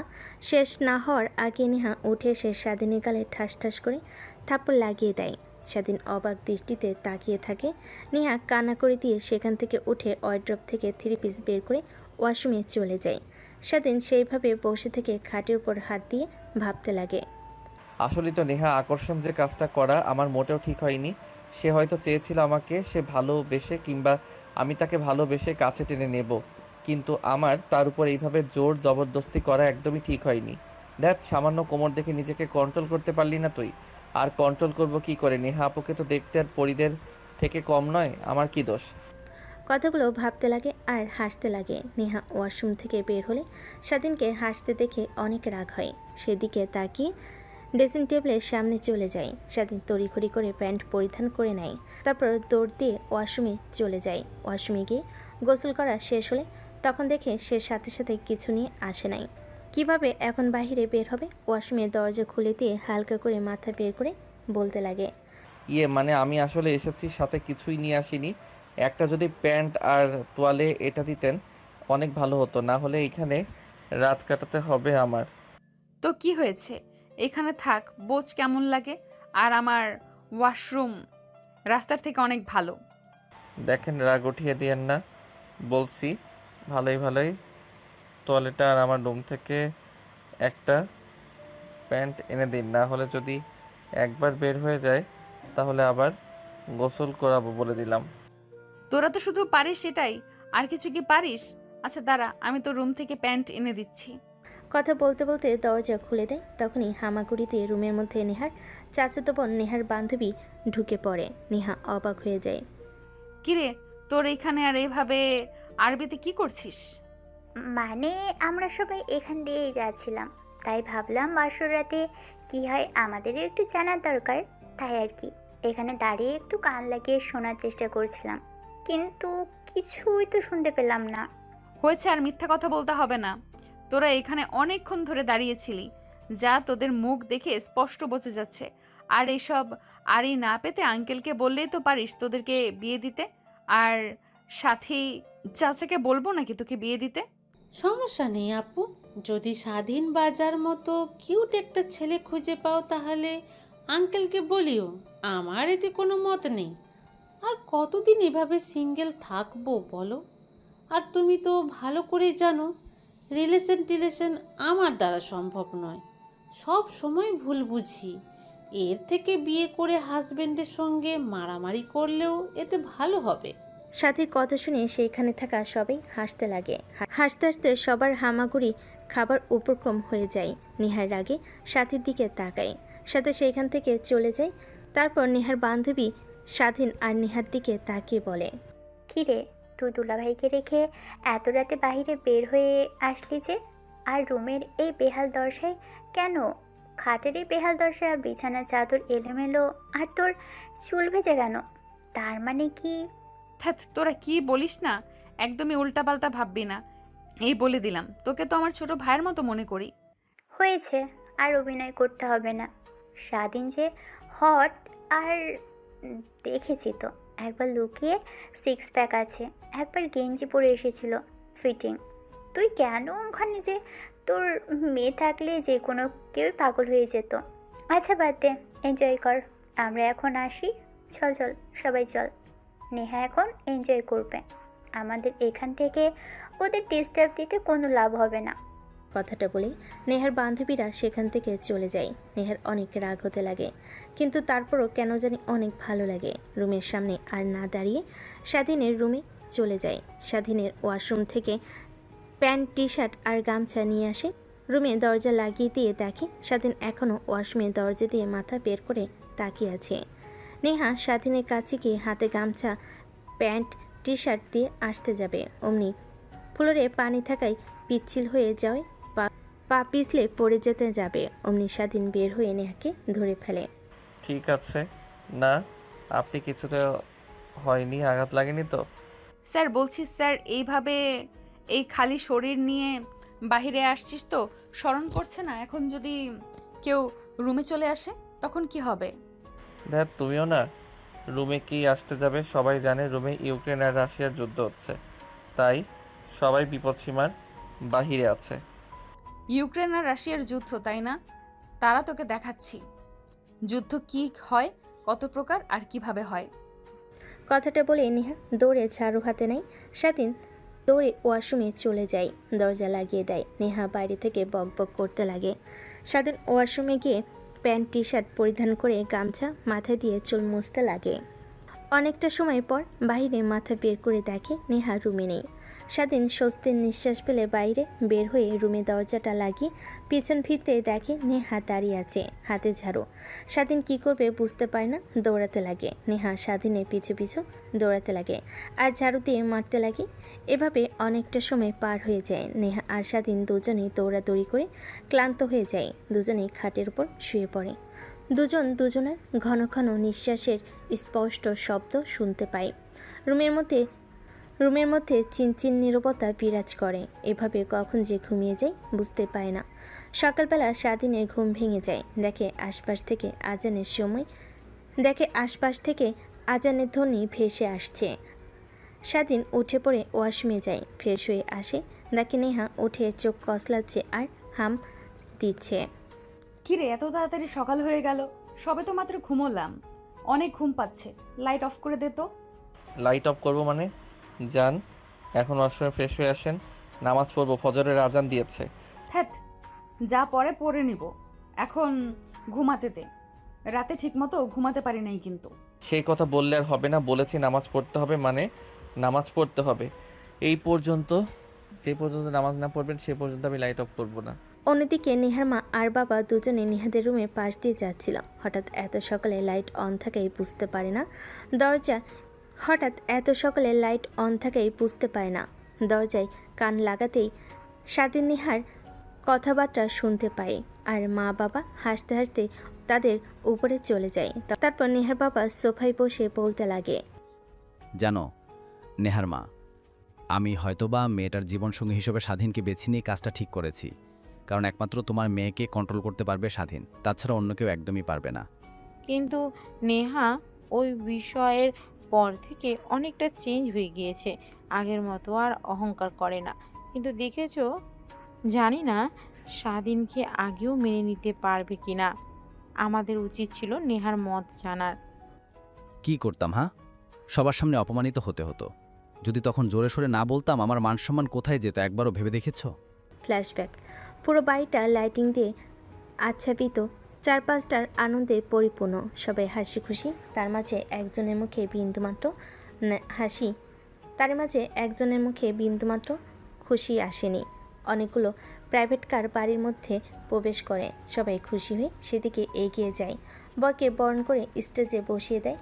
শেষ না হওয়ার আগে নেহা উঠে এসে স্বাধীনের গালে ঠাস ঠাস করে থাপ্পড় লাগিয়ে দেয়। স্বাধীন অবাক দৃষ্টিতে তাকিয়ে থাকে। নেহা কান্না করে দিয়ে সেখান থেকে উঠে ওয়ার্ড্রপ থেকে 3 পিস বের করে ওয়াশরুমে চলে যায়। স্বাধীন সেইভাবে বসে থেকে খাটের উপর হাত দিয়ে ভাবতে লাগে। আসলে তো নেহা আকর্ষণ যে কাজটা করা আমার মোটেও ঠিক হয়নি। সে হয়তো চেয়েছিল আমাকে সে ভালোবেসে কিংবা আমি তাকে ভালোবেসে কাছে টেনে নেব, কিন্তু আমার তার উপর এইভাবে জোর জবরদস্তি করা একদমই ঠিক হয়নি। দেখ, সামান্য কোমর দেখে নিজেকে কন্ট্রোল করতে পারলি না তুই, আর কন্ট্রোল করব কি করে? নেহা আপুকে তো দেখতে আর পরিদের থেকে কম নয়, আমার কি দোষ? কথাগুলো ভাবতে লাগে আর হাসতে লাগে। নেহা ওয়াশরুম থেকে বের হলে স্বাধীনকে হাসতে দেখে অনেক রাগ হয়। সেদিকে তাকিয়ে ড্রেসিং টেবিলের সামনে চলে যায়। স্বাধীন তড়িঘড়ি করে প্যান্ট পরিধান করে নেয়, তারপর দৌড় দিয়ে ওয়াশরুমে চলে যায়। ওয়াশরুমে গিয়ে গোসল করা শেষ হলে তখন দেখে সে সাথে সাথে কিছু নিয়ে আসে নাই। কিভাবে এখন বাইরে বের হবে? ওয়াশরুমের দরজা খুলে দিয়ে হালকা করে মাথা বের করে বলতে লাগে, মানে আমি আসলে এসেছি, সাথে কিছুই নিয়ে আসিনি। একটা যদি প্যান্ট আর তোয়ালে এটা দিতেন অনেক ভালো হতো, না হলে এখানে রাত কাটাতে হবে আমার। তো কি হয়েছে, এখানে থাক, বোঝ কেমন লাগে। আর আমার ওয়াশরুম রাস্তার থেকে অনেক ভালো। দেখেন, রাগ উঠিয়ে দিয়েন না, বলছি ভালোই ভালোই। তোয়ালেটা আর আমার রুম থেকে একটা প্যান্ট এনে দিন, না হলে যদি একবার বের হয়ে যায় তাহলে আবার গোসল করাবো বলে দিলাম। তোরা তো শুধু পারিস এটাই, আর কিছু কি পারিস? আচ্ছা দাঁড়া, আমি তো রুম থেকে প্যান্ট এনে দিচ্ছি। কথা বলতে বলতে দরজা খুলে দেয়। তখনই হামাগুড়ি দিয়ে রুমের মধ্যে নেহার চাচাতো বোন নেহার বান্ধবী ঢুকে পড়ে। নেহা অবাক হয়ে যায়। কিরে, তোর এইখানে আর এইভাবে আরবিতে কি করছিস? মানে আমরা সবাই এখান দিয়েই যাচ্ছিলাম, তাই ভাবলাম বাসর রাতে কী হয় আমাদেরও একটু জানার দরকার, তাই আর কি এখানে দাঁড়িয়ে একটু কান লাগিয়ে শোনার চেষ্টা করছিলাম, কিন্তু কিছুই তো শুনতে পেলাম না। হয়েছে, আর মিথ্যা কথা বলতে হবে না। তোরা এখানে অনেকক্ষণ ধরে দাঁড়িয়েছিলি, যা তোদের মুখ দেখে স্পষ্ট বোঝা যাচ্ছে। আর এসব আরই না পেতে আঙ্কেলকে বললেই তো পারিস তোদেরকে বিয়ে দিতে। আর সাথী চাচাকে বলবো নাকি তোকে বিয়ে দিতে? সমস্যা নেই আপু, যদি স্বাধীন বাজার মতো কিউট একটা ছেলে খুঁজে পাও তাহলে আঙ্কেলকে বলিও, আমার এতে কোনো মত নেই। আর কতদিন এভাবে সিঙ্গেল থাকবো বলো? আর তুমি তো ভালো করেই জানো রিলেশন আমার দ্বারা সম্ভব নয়, সব সময় ভুল বুঝি। এর থেকে বিয়ে করে হাজবেন্ডের সঙ্গে মারামারি করলেও এতে ভালো হবে। সাথীর কথা শুনে সেইখানে থাকা সবাই হাসতে লাগে। হাসতে হাসতে সবার হামাগুড়ি খাবার উপক্রম হয়ে যায়। নেহার রাগে সাথীর দিকে তাকায়, সাথে সেইখান থেকে চলে যায়। তারপর নেহার বান্ধবী স্বাধীন আর নেহার দিকে তাকিয়ে বলে, কী রে, তুই দুলাভাইকে রেখে এত রাতে বাইরে বের হয়ে আসলি যে? আর রুমের এই বেহাল দশায় কেন? খাটের এই বেহাল দশা, বিছানা চাদর এলোমেলো, আর তোর চুল ভেজে কেন? তার মানে কি? ধ্যাৎ, তোরা কি বলিস না, একদমই উল্টাপাল্টা ভাববি না, এই বলে দিলাম। তোকে তো আমার ছোট ভাইয়ের মতো মনে করি। হয়েছে, আর অভিনয় করতে হবে না। স্বাধীন যে হট, আর দেখেছি তো, একবার লুকিয়ে সিক্স প্যাক আছে, একবার গেঞ্জি পরে এসেছিল ফিটিং। তুই কেন ওখানে যে? তোর মেয়ে থাকলে যে কোনো কেউই পাগল হয়ে যেত। আচ্ছা বাদ দে, এনজয় কর। আমরা এখন আসি। চল চল, সবাই চল। নেহা এখন এনজয় করবে, আমাদের এখান থেকে ওদের ডিস্টার্ব দিতে কোনো লাভ হবে না। কথাটা বলে নেহার বান্ধবীরা সেখান থেকে চলে যায়। নেহার অনেক রাগ হতে লাগে, কিন্তু তারপরও কেন জানি অনেক ভালো লাগে। রুমের সামনে আর না দাঁড়িয়ে স্বাধীনের রুমে চলে যায়। স্বাধীনের ওয়াশরুম থেকে প্যান্ট, টি শার্ট আর গামছা নিয়ে আসে। রুমে দরজা লাগিয়ে দিয়ে দেখে স্বাধীন এখনও ওয়াশরুমের দরজা দিয়ে মাথা বের করে তাকিয়ে আছে। নেহা স্বাধীনের কাছে গিয়ে হাতে গামছা, প্যান্ট, টি শার্ট দিয়ে আসতে যাবে, অমনি ফ্লোরে পানি থাকায় পিচ্ছিল হয়ে যায়। পা পিছলে পড়ে যেতে যাবে, অমনি স্বাধীন বের হয়ে নেহাকে ধরে ফেলে। ঠিক আছে না, আপনি কিছুতে হয়নি, আঘাত লাগেনি তো? স্যার বলছি স্যার, এইভাবে এই খালি শরীর নিয়ে বাইরে আসছিস তো শরম করছে না? এখন যদি কেউ রুমে চলে আসে তখন কি হবে? দেখ, তুমিও না, রুমে কি আসতে যাবে? সবাই জানে রুমে ইউক্রেন আর রাশিয়ার যুদ্ধ হচ্ছে, তাই সবাই বিপদসীমার বাহিরে আছে। ইউক্রেন আর রাশিয়ার যুদ্ধ, তাই না? তারা তোকে দেখাচ্ছি যুদ্ধ কি হয়, কত প্রকার আর কিভাবে হয়। কথাটা বলে নেহা দৌড়ে ঝাড়ু হাতে নেয়। স্বাধীন দৌড়ে ওয়াশরুমে চলে যায়, দরজা লাগিয়ে দেয়। নেহা বাইরে থেকে বক বক করতে লাগে। স্বাধীন ওয়াশরুমে গিয়ে প্যান্ট, টি শার্ট পরিধান করে গামছা মাথায় দিয়ে চুল মুছতে লাগে। অনেকটা সময় পর বাইরে মাথা বের করে দেখে নেহা রুমে নেই। স্বাধীন স্বস্তির নিঃশ্বাস ফেলে বাইরে বের হয়ে রুমে দরজাটা লাগিয়ে পিছন ফিরতে দেখে নেহা দাঁড়িয়ে আছে, হাতে ঝাড়ু। স্বাধীন কি করবে বুঝতে পারে না, দৌড়াতে লাগে। নেহা স্বাধীনের পিছু পিছু দৌড়াতে লাগে আর ঝাড়ু দিয়ে মারতে লাগে। এভাবে অনেকটা সময় পার হয়ে যায়। নেহা আর স্বাধীন দুজনেই দৌড়াদৌড়ি করে ক্লান্ত হয়ে যায়। দুজনেই খাটের উপর শুয়ে পড়ে। দুজন দুজনের ঘন ঘন নিঃশ্বাসের স্পষ্ট শব্দ শুনতে পায়। রুমের মধ্যে চিনচিন নীরবতা বিরাজ করে। এভাবে কখন যে ঘুমিয়ে যায় বুঝতে পারে না। সকালবেলা স্বাধীনের ঘুম ভেঙে যায়। দেখে আশপাশ থেকে আজানের ধ্বনি ভেসে আসছে। স্বাধীন উঠে পড়ে ওয়াশরুমে যায়, ফ্রেশ হয়ে আসে। দেখে নেহা উঠে চোখ কসলাচ্ছে আর হাম দিচ্ছে। কিরে, এত তাড়াতাড়ি সকাল হয়ে গেল? সবে তো মাত্র ঘুমোলাম, অনেক ঘুম পাচ্ছে। লাইট অফ করে দে তো। লাইট অফ করবো মানে? যান, এখন ওয়াশরুমে ফ্রেশ হয়ে আসেন, নামাজ পড়বো, ফজরের আজান দিয়েছে। হ্যাঁ, যা পরে নিব, এখন ঘুমাতে দে। রাতে ঠিকমতো ঘুমাতে পারি নাই কিন্তু। সেই কথা বললে আর হবে না, বলেছি নামাজ পড়তে হবে মানে নামাজ পড়তে হবে। এই পর্যন্ত, যে পর্যন্ত নামাজ না পড়বেন সে পর্যন্ত আমি লাইট অফ করবো না। অন্যদিকে নেহার মা আর বাবা দুজনে নেহাদের রুমে পাশ দিয়ে যাচ্ছিল। হঠাৎ এত সকালে লাইট অন থাকায় বুঝতে পারে না দরজায় কান লাগাতেই স্বাধীন নেহার কথাবার্তা শুনতে পায়। আর মা বাবা হাসতে হাসতে তাদের উপরে চলে যায়। তারপর নেহার বাবা সোফায় বসে বলতে লাগে, জানো নেহার মা, আমি হয়তোবা মেয়েটার জীবনসঙ্গী হিসেবে স্বাধীনকে বেছে নিয়ে কাজটা ঠিক করেছি। কারণ একমাত্র তোমার মেয়েকে কন্ট্রোল করতে পারবে স্বাধীন, তাছাড়া অন্য কেউ একদমই পারবে না। কিন্তু নেহা ওই বিষয়ের পর থেকে অনেকটা চেঞ্জ হয়ে গিয়েছে, আগের মতো আর অহংকার করে না। কিন্তু দেখেছো, জানি না স্বাধীনকে আগেও মেনে নিতে পারবে কিনা। আমাদের উচিত ছিল নেহার মত জানার। কি করতাম হ্যাঁ? সবার সামনে অপমানিত হতে হতো। যদি তখন জোরে সোরে না বলতাম, আমার মানসম্মান কোথায় যেত একবারও ভেবে দেখেছো? ফ্ল্যাশব্যাক। পুরো বাড়িটা লাইটিং দিয়ে আচ্ছাদিত, চারপাশটার আনন্দে পরিপূর্ণ, সবাই হাসি খুশি। তার মাঝে একজনের মুখে বিন্দুমাত্র হাসি, তার মাঝে একজনের মুখে বিন্দুমাত্র খুশি আসেনি। অনেকগুলো প্রাইভেট কার বাড়ির মধ্যে প্রবেশ করে, সবাই খুশি হয়ে সেদিকে এগিয়ে যায়। বরকে বরণ করে স্টেজে বসিয়ে দেয়।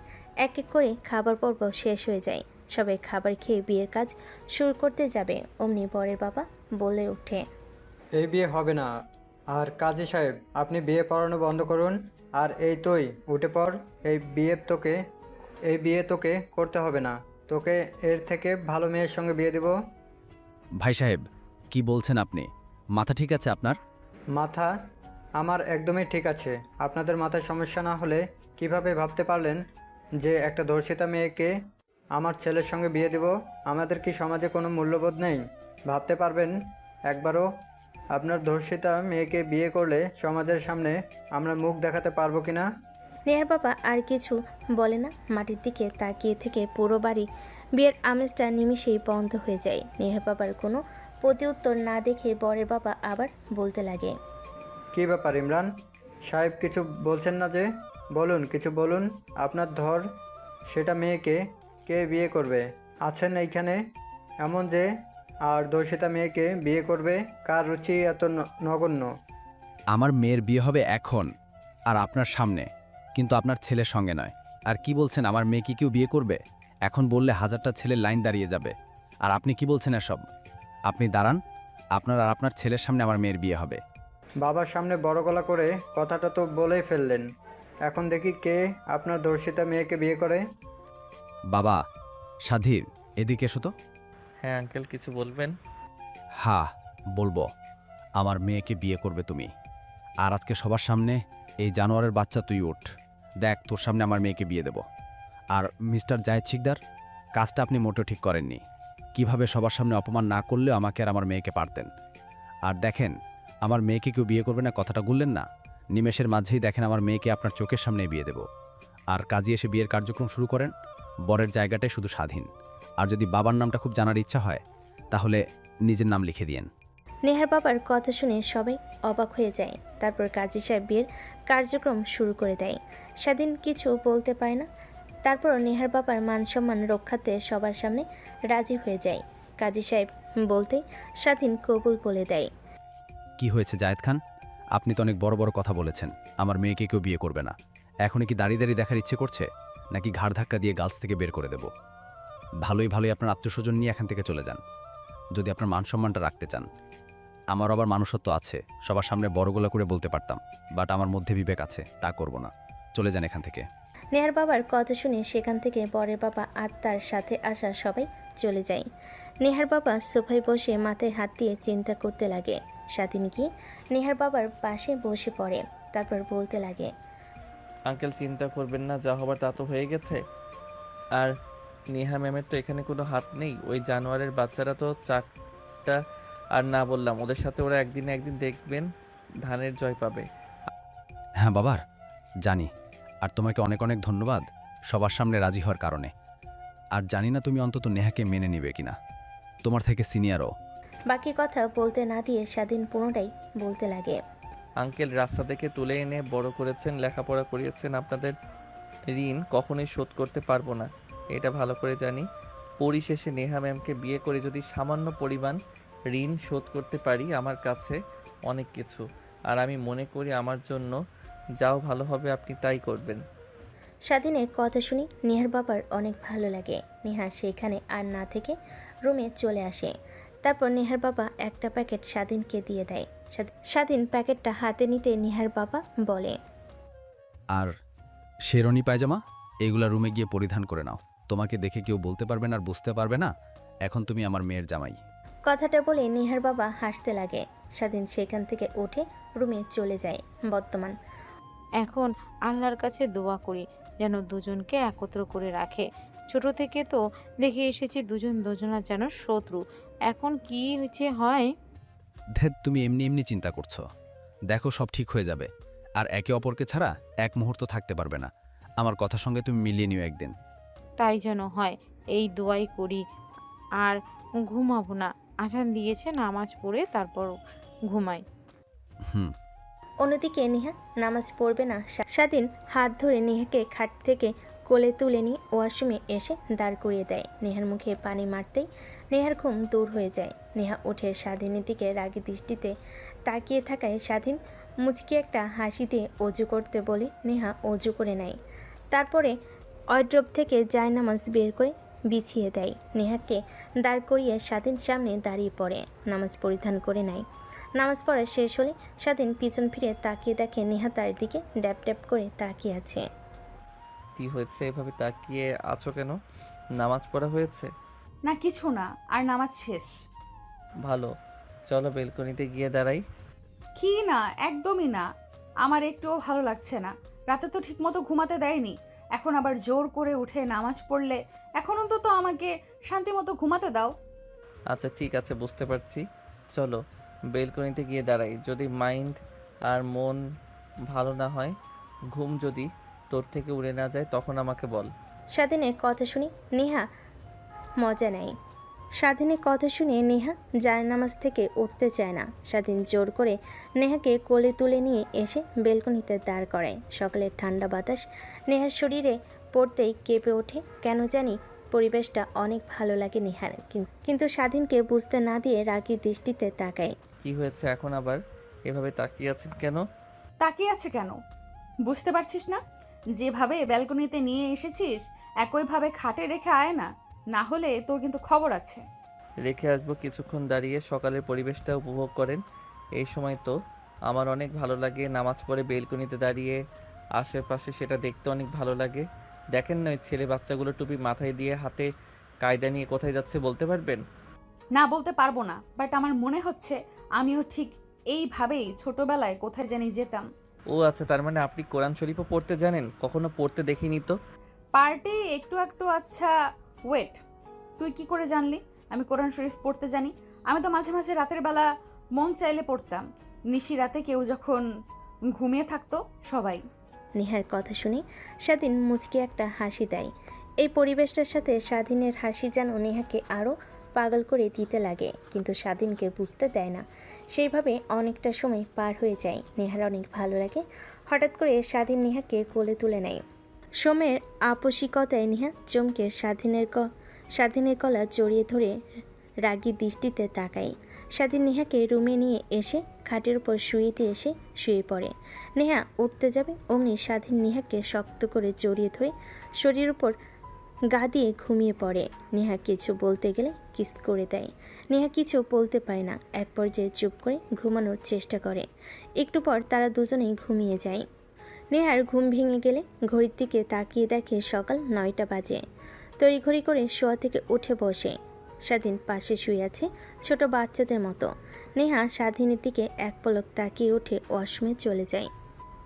এক এক করে খাবার পর্ব শেষ হয়ে যায়। সবাই খাবার খেয়ে বিয়ের কাজ শুরু করতে যাবে, অমনি বরের বাবা বলে ওঠে, এই বিয়ে হবে না। আর কাজী সাহেব, আপনি বিয়ে পড়ানো বন্ধ করুন। আর এই তুই উঠে পড়। এই বিয়ে তোকে করতে হবে না। তোকে এর থেকে ভালো মেয়ের সঙ্গে বিয়ে দেব। ভাই সাহেব, কি বলছেন আপনি? মাথা ঠিক আছে আপনার? মাথা আমার একদমই ঠিক আছে। আপনাদের মাথায় সমস্যা না হলে কিভাবে ভাবতে পারলেন যে একটা ধর্ষিতা মেয়েকে আমার ছেলের সঙ্গে বিয়ে দেব? আমাদের কি সমাজে কোনো মূল্যবোধ নেই? ভাবতে পারবেন একবারও? আপনার ধর্ষিতা মেয়েকে বিয়ে করলে সমাজের সামনে আমরা মুখ দেখাতে পারবো কি না? নেহার বাবা আর কিছু বলে না, মাটির দিকে তাকিয়ে থেকে পুরো বাড়ি বিয়ের আমেজটা নিমিষেই বন্ধ হয়ে যায়। নেহার বাবার কোনো প্রতিউত্তর না দেখে বরের বাবা আবার বলতে লাগে, কী ব্যাপার ইমরান সাহেব, কিছু বলছেন না যে? বলুন, কিছু বলুন। আপনার ধর সেটা মেয়েকে কে বিয়ে করবে আছেন এইখানে এমন যে? আর ধর্ষিতা মেয়েকে বিয়ে করবে কার রুচি এত নগণ্য? আমার মেয়ের বিয়ে হবে এখন, আর আপনার সামনে, কিন্তু আপনার ছেলের সঙ্গে নয়। আর কি বলছেন, আমার মেয়ে কি কেউ বিয়ে করবে? এখন বললে হাজারটা ছেলের লাইন দাঁড়িয়ে যাবে। আর আপনি কি বলছেন এসব? আপনি দাঁড়ান, আপনার আর আপনার ছেলের সামনে আমার মেয়ের বিয়ে হবে। বাবার সামনে বড় গলা করে কথাটা তো বলেই ফেললেন। এখন দেখি কে আপনার ধর্ষিতা মেয়েকে বিয়ে করে। বাবা, স্বাধীর, এদিকে এসো তো। হ্যাঁ আঙ্কেল, কিছু বলবেন? হ্যাঁ বলবো, আমার মেয়েকে বিয়ে করবে তুমি। আর আজকে সবার সামনে এই জানোয়ারের বাচ্চা তুই ওঠ, দেখ তোর সামনে আমার মেয়েকে বিয়ে দেব। আর মিস্টার জায়েদ শিকদার, কাজটা আপনি মোটেও ঠিক করেননি। কিভাবে সবার সামনে অপমান না করলেও আমাকে আর আমার মেয়েকে পারতেন। আর দেখেন, আমার মেয়েকে কেউ বিয়ে করবে না কথাটা বললেন না, নিমেষের মাঝেই দেখেন আমার মেয়েকে আপনার চোখের সামনে বিয়ে দেব। আর কাজী এসে বিয়ের কার্যক্রম শুরু করেন। বরের জায়গাটাই শুধু স্বাধীন। আর যদি বাবার নামটা খুব জানার ইচ্ছা হয় তাহলে নিজের নাম লিখে দিয়েন। নেহার বাবার কথা শুনে সবাই অবাক হয়ে যায়। তারপর কাজী সাহেব বিয়ের কার্যক্রম শুরু করে দেয়। স্বাধীন কিছু বলতে পারে না। তারপর নেহার বাবার মান সম্মান রক্ষার্থে সবার সামনে রাজি হয়ে যায়। কাজী সাহেব বলতেই স্বাধীন কবুল বলে দেয়। কি হয়েছে জায়েদ খান, আপনি তো অনেক বড় বড় কথা বলেছেন আমার মেয়েকে কেউ বিয়ে করবে না। এখনই কি দাঁড়িয়ে দাঁড়িয়ে দেখার ইচ্ছে করছে, নাকি ঘাড় ধাক্কা দিয়ে গার্লস থেকে বের করে দেব? ভালোই আপনার আত্মীয়স্বজন নিয়ে এখান থেকে চলে যান, যদি আপনার মান সম্মানটা রাখতে চান। আমার আবার মানুষত্ব আছে, সবার সামনে বড় গলা করে বলতে পারতাম, বাট আমার মধ্যে বিবেক আছে, তা করব না। চলে যান এখান থেকে। নেহার বাবার কথা শুনে সেখান থেকে বরের বাবা আর তার সাথে আসা সবাই চলে যায়। নেহার বাবা সোফায় বসে মাথায় হাত দিয়ে চিন্তা করতে লাগে। স্বাধীন গিয়ে নেহার বাবার পাশে বসে পড়ে, তারপর বলতে লাগে, আঙ্কেল চিন্তা করবেন না, যা হবার তা তো হয়ে গেছে। আর নেহা ম্যামের তো এখানে কোনো হাত নেই। ওই জানোয়ারের বাচ্চারা তো চারটা, আর না বললাম ওদের সাথে ওরা একদিন দেখবেন ধানের জয় পাবে। হ্যাঁ বাবার, জানি। আর তোমাকে অনেক অনেক ধন্যবাদ সবার সামনে রাজি হওয়ার কারণে। আর জানি না তুমি অন্তত নেহাকে মেনে নিবে কিনা, তোমার থেকে সিনিয়রও। বাকি কথা বলতে না দিয়ে স্বাধীন পুনরায় বলতে লাগে, আঙ্কেল রাস্তা থেকে তুলে এনে বড় করেছেন, লেখাপড়া করিয়েছেন, আপনাদের ঋণ কখনোই শোধ করতে পারবো না, এটা ভালো করে জানি। পরিশেষে নেহা ম্যামকে বিয়ে করে যদি সামান্য পরিমাণ ঋণ শোধ করতে পারি, আমার কাছে অনেক কিছু। আর আমি মনে করি আমার জন্য যাও ভালো হবে, আপনি তাই করবেন। স্বাধীনের কথা শুনে নেহার বাবার অনেক ভালো লাগে। নেহা সেখানে আর না থেকে রুমে চলে আসে। তারপর নেহার বাবা একটা প্যাকেট স্বাধীনকে দিয়ে দেয়। স্বাধীন প্যাকেটটা হাতে নিতে নেহার বাবা বলে, আর শেরনি পায়জামা এগুলা রুমে গিয়ে পরিধান করে নাও, তোমাকে দেখে কেউ বলতে পারবে না আর বুঝতে পারবে না এখন তুমি আমার মেয়ের জামাই। কথাটা বলে নেহার বাবা হাসতে লাগে। স্বাধীন সেখান থেকে উঠে রুমে চলে যায়। বর্তমান এখন আল্লাহর কাছে দোয়া করি যেন দুজনকে একত্র করে রাখে। ছোট থেকে তো দেখে এসেছি দুজন দুজনার যেন শত্রু। এখন কি হয়েছে হয়। ধ্যাত, তুমি এমনি এমনি চিন্তা করছো। দেখো, সব ঠিক হয়ে যাবে। আর একে অপরকে ছাড়া এক মুহূর্ত থাকতে পারবে না। আমার কথার সঙ্গে তুমি মিলিয়ে নিও একদিন। তাই যেন হয়, এই দোয়াই করি। আর ঘুমাবো না, আজান দিয়েছে, নামাজ পড়ে তারপর ঘুমাই। হুম। অন্যদিকে নেহা নামাজ পড়বে না। স্বাধীন হাত ধরে নেহাকে খাট থেকে কোলে তুলে নিয়ে ওয়াশরুমে এসে দাঁড় করিয়ে দেয়। নেহার মুখে পানি মারতেই নেহার ঘুম দূর হয়ে যায়। নেহা উঠে স্বাধীনের দিকে রাগী দৃষ্টিতে তাকিয়ে থাকায় স্বাধীন মুচকি একটা হাসি দিয়ে অজু করতে বলে নেহা অজু করে নেয়। তারপরে ওয়ার্ড্রোব থেকে জায়নামাজ বের করে বিছিয়ে দেয়। নেহাকে দাঁড় করিয়ে স্বাধীন সামনে দাঁড়িয়ে পড়ে, নামাজ পরিধান করে নেয়। নামাজ পড়া শেষ হলে স্বাধীন পিছন ফিরে তাকিয়ে দেখে নেহা তার দিকে ড্যাপ ড্যাপ করে তাকিয়ে আছে। কি হয়েছে, এভাবে তাকিয়ে আছো কেন? নামাজ পড়া হয়েছে? না কিছু না, আর নামাজ শেষ। ভালো, চলো বেলকনিতে গিয়ে দাঁড়াই। কি না, একদমই না। আমার একটুও ভালো লাগছে না। রাতে তো ঠিকমতো ঘুমাতে দেয়নি, এখন আবার জোর করে উঠে নামাজ পড়লে। এখন অন্তত আমাকে শান্তিমতো ঘুমাতে দাও। আচ্ছা ঠিক আছে, বুঝতে পারছি। চলো বেলকনিতে গিয়ে দাঁড়াই। যদি মাইন্ড আর মন ভালো না হয়, ঘুম যদি তোর থেকে উড়ে না যায়, তখন আমাকে বল। স্বাধীনের কথা শুনে নেহা মজা নেয়। স্বাধীনের কথা শুনে নেহা জায়নামাজ থেকে উঠতে চায় না। স্বাধীন জোর করে নেহাকে কোলে তুলে নিয়ে এসে বেলকনিতে দাঁড় করায়। সকালের ঠান্ডা বাতাস নেহার শরীরে পড়তেই কেঁপে ওঠে। কেন জানি পরিবেশটা অনেক ভালো লাগে নেহার, কিন্তু স্বাধীনকে বুঝতে না দিয়ে রাগী দৃষ্টিতে তাকায়। কি হয়েছে এখন আবার এভাবে তাকিয়ে আছেন কেন? তাকিয়ে আছে কেন বুঝতে পারছিস না? যেভাবে ব্যালকনিতে নিয়ে এসেছিস একইভাবে খাটে রেখে আয় না, না হলে তোর কিন্তু খবর আছে। রেখে আসবো, কিছুক্ষণ দাঁড়িয়ে সকালের পরিবেশটা উপভোগ করেন। এই সময় তো আমার অনেক ভালো লাগে, নামাজ পড়ে বেলকনিতে দাঁড়িয়ে আশেপাশে সেটা দেখতে অনেক ভালো লাগে। দেখেন না ওই ছেলে বাচ্চাগুলো টুপি মাথায় দিয়ে হাতে কায়দা নিয়ে কোথায় যাচ্ছে, বলতে পারবেন? না বলতে পারবো না, বাট আমার মনে হচ্ছে আমিও ঠিক এইভাবেই ছোটবেলায় কোথায় জানি যেতাম। ও আচ্ছা, তার মানে আপনি কোরআন শরীফও পড়তে জানেন? কখনো পড়তে দেখিনি তো। পার্টে একটু একটু। আচ্ছা ওয়েট, তুই কি করে জানলি আমি কোরআন শরীফ পড়তে জানি? আমি তো মাঝে মাঝে রাতের বেলা মন চাইলে পড়তাম, নিশি রাতে কেউ যখন ঘুমিয়ে থাকতো সবাই। নেহার কথা শুনে স্বাধীন মুচকি একটা হাসি দেয়। এই পরিবেশটার সাথে স্বাধীনের হাসি যেন নেহাকে আরও পাগল করে দিতে লাগে, কিন্তু স্বাধীনকে বুঝতে দেয় না। সেইভাবে অনেকটা সময় পার হয়ে যায়। নেহার অনেক ভালো লাগে। হঠাৎ করে স্বাধীন নেহাকে কোলে তুলে নেয়। সোমের আপসিকতায় নেহা চমকে স্বাধীনের গলা জড়িয়ে ধরে রাগী দৃষ্টিতে তাকায়। স্বাধীন নেহাকে রুমে নিয়ে এসে খাটের উপর শুয়ে দিয়ে এসে শুয়ে পড়ে। নেহা উঠতে যাবে, অমনি স্বাধীন নেহাকে শক্ত করে জড়িয়ে ধরে শরীরের উপর গা দিয়ে ঘুমিয়ে পড়ে। নেহা কিছু বলতে গেলে কিস করে দেয়। নেহা কিছু বলতে পারে না, এক পর্যায়ে চুপ করে ঘুমানোর চেষ্টা করে। একটু পর তারা দুজনেই ঘুমিয়ে যায়। নেহার ঘুম ভেঙে গেলে ঘড়ির দিকে তাকিয়ে দেখে সকাল 9টা বাজে। তড়িঘড়ি করে শোয়া থেকে উঠে বসে। স্বাধীন পাশে শুয়ে আছে ছোট বাচ্চাদের মতো। নেহা স্বাধীনের দিকে এক পলক তাকিয়ে উঠে ওয়াশরুমে চলে যায়।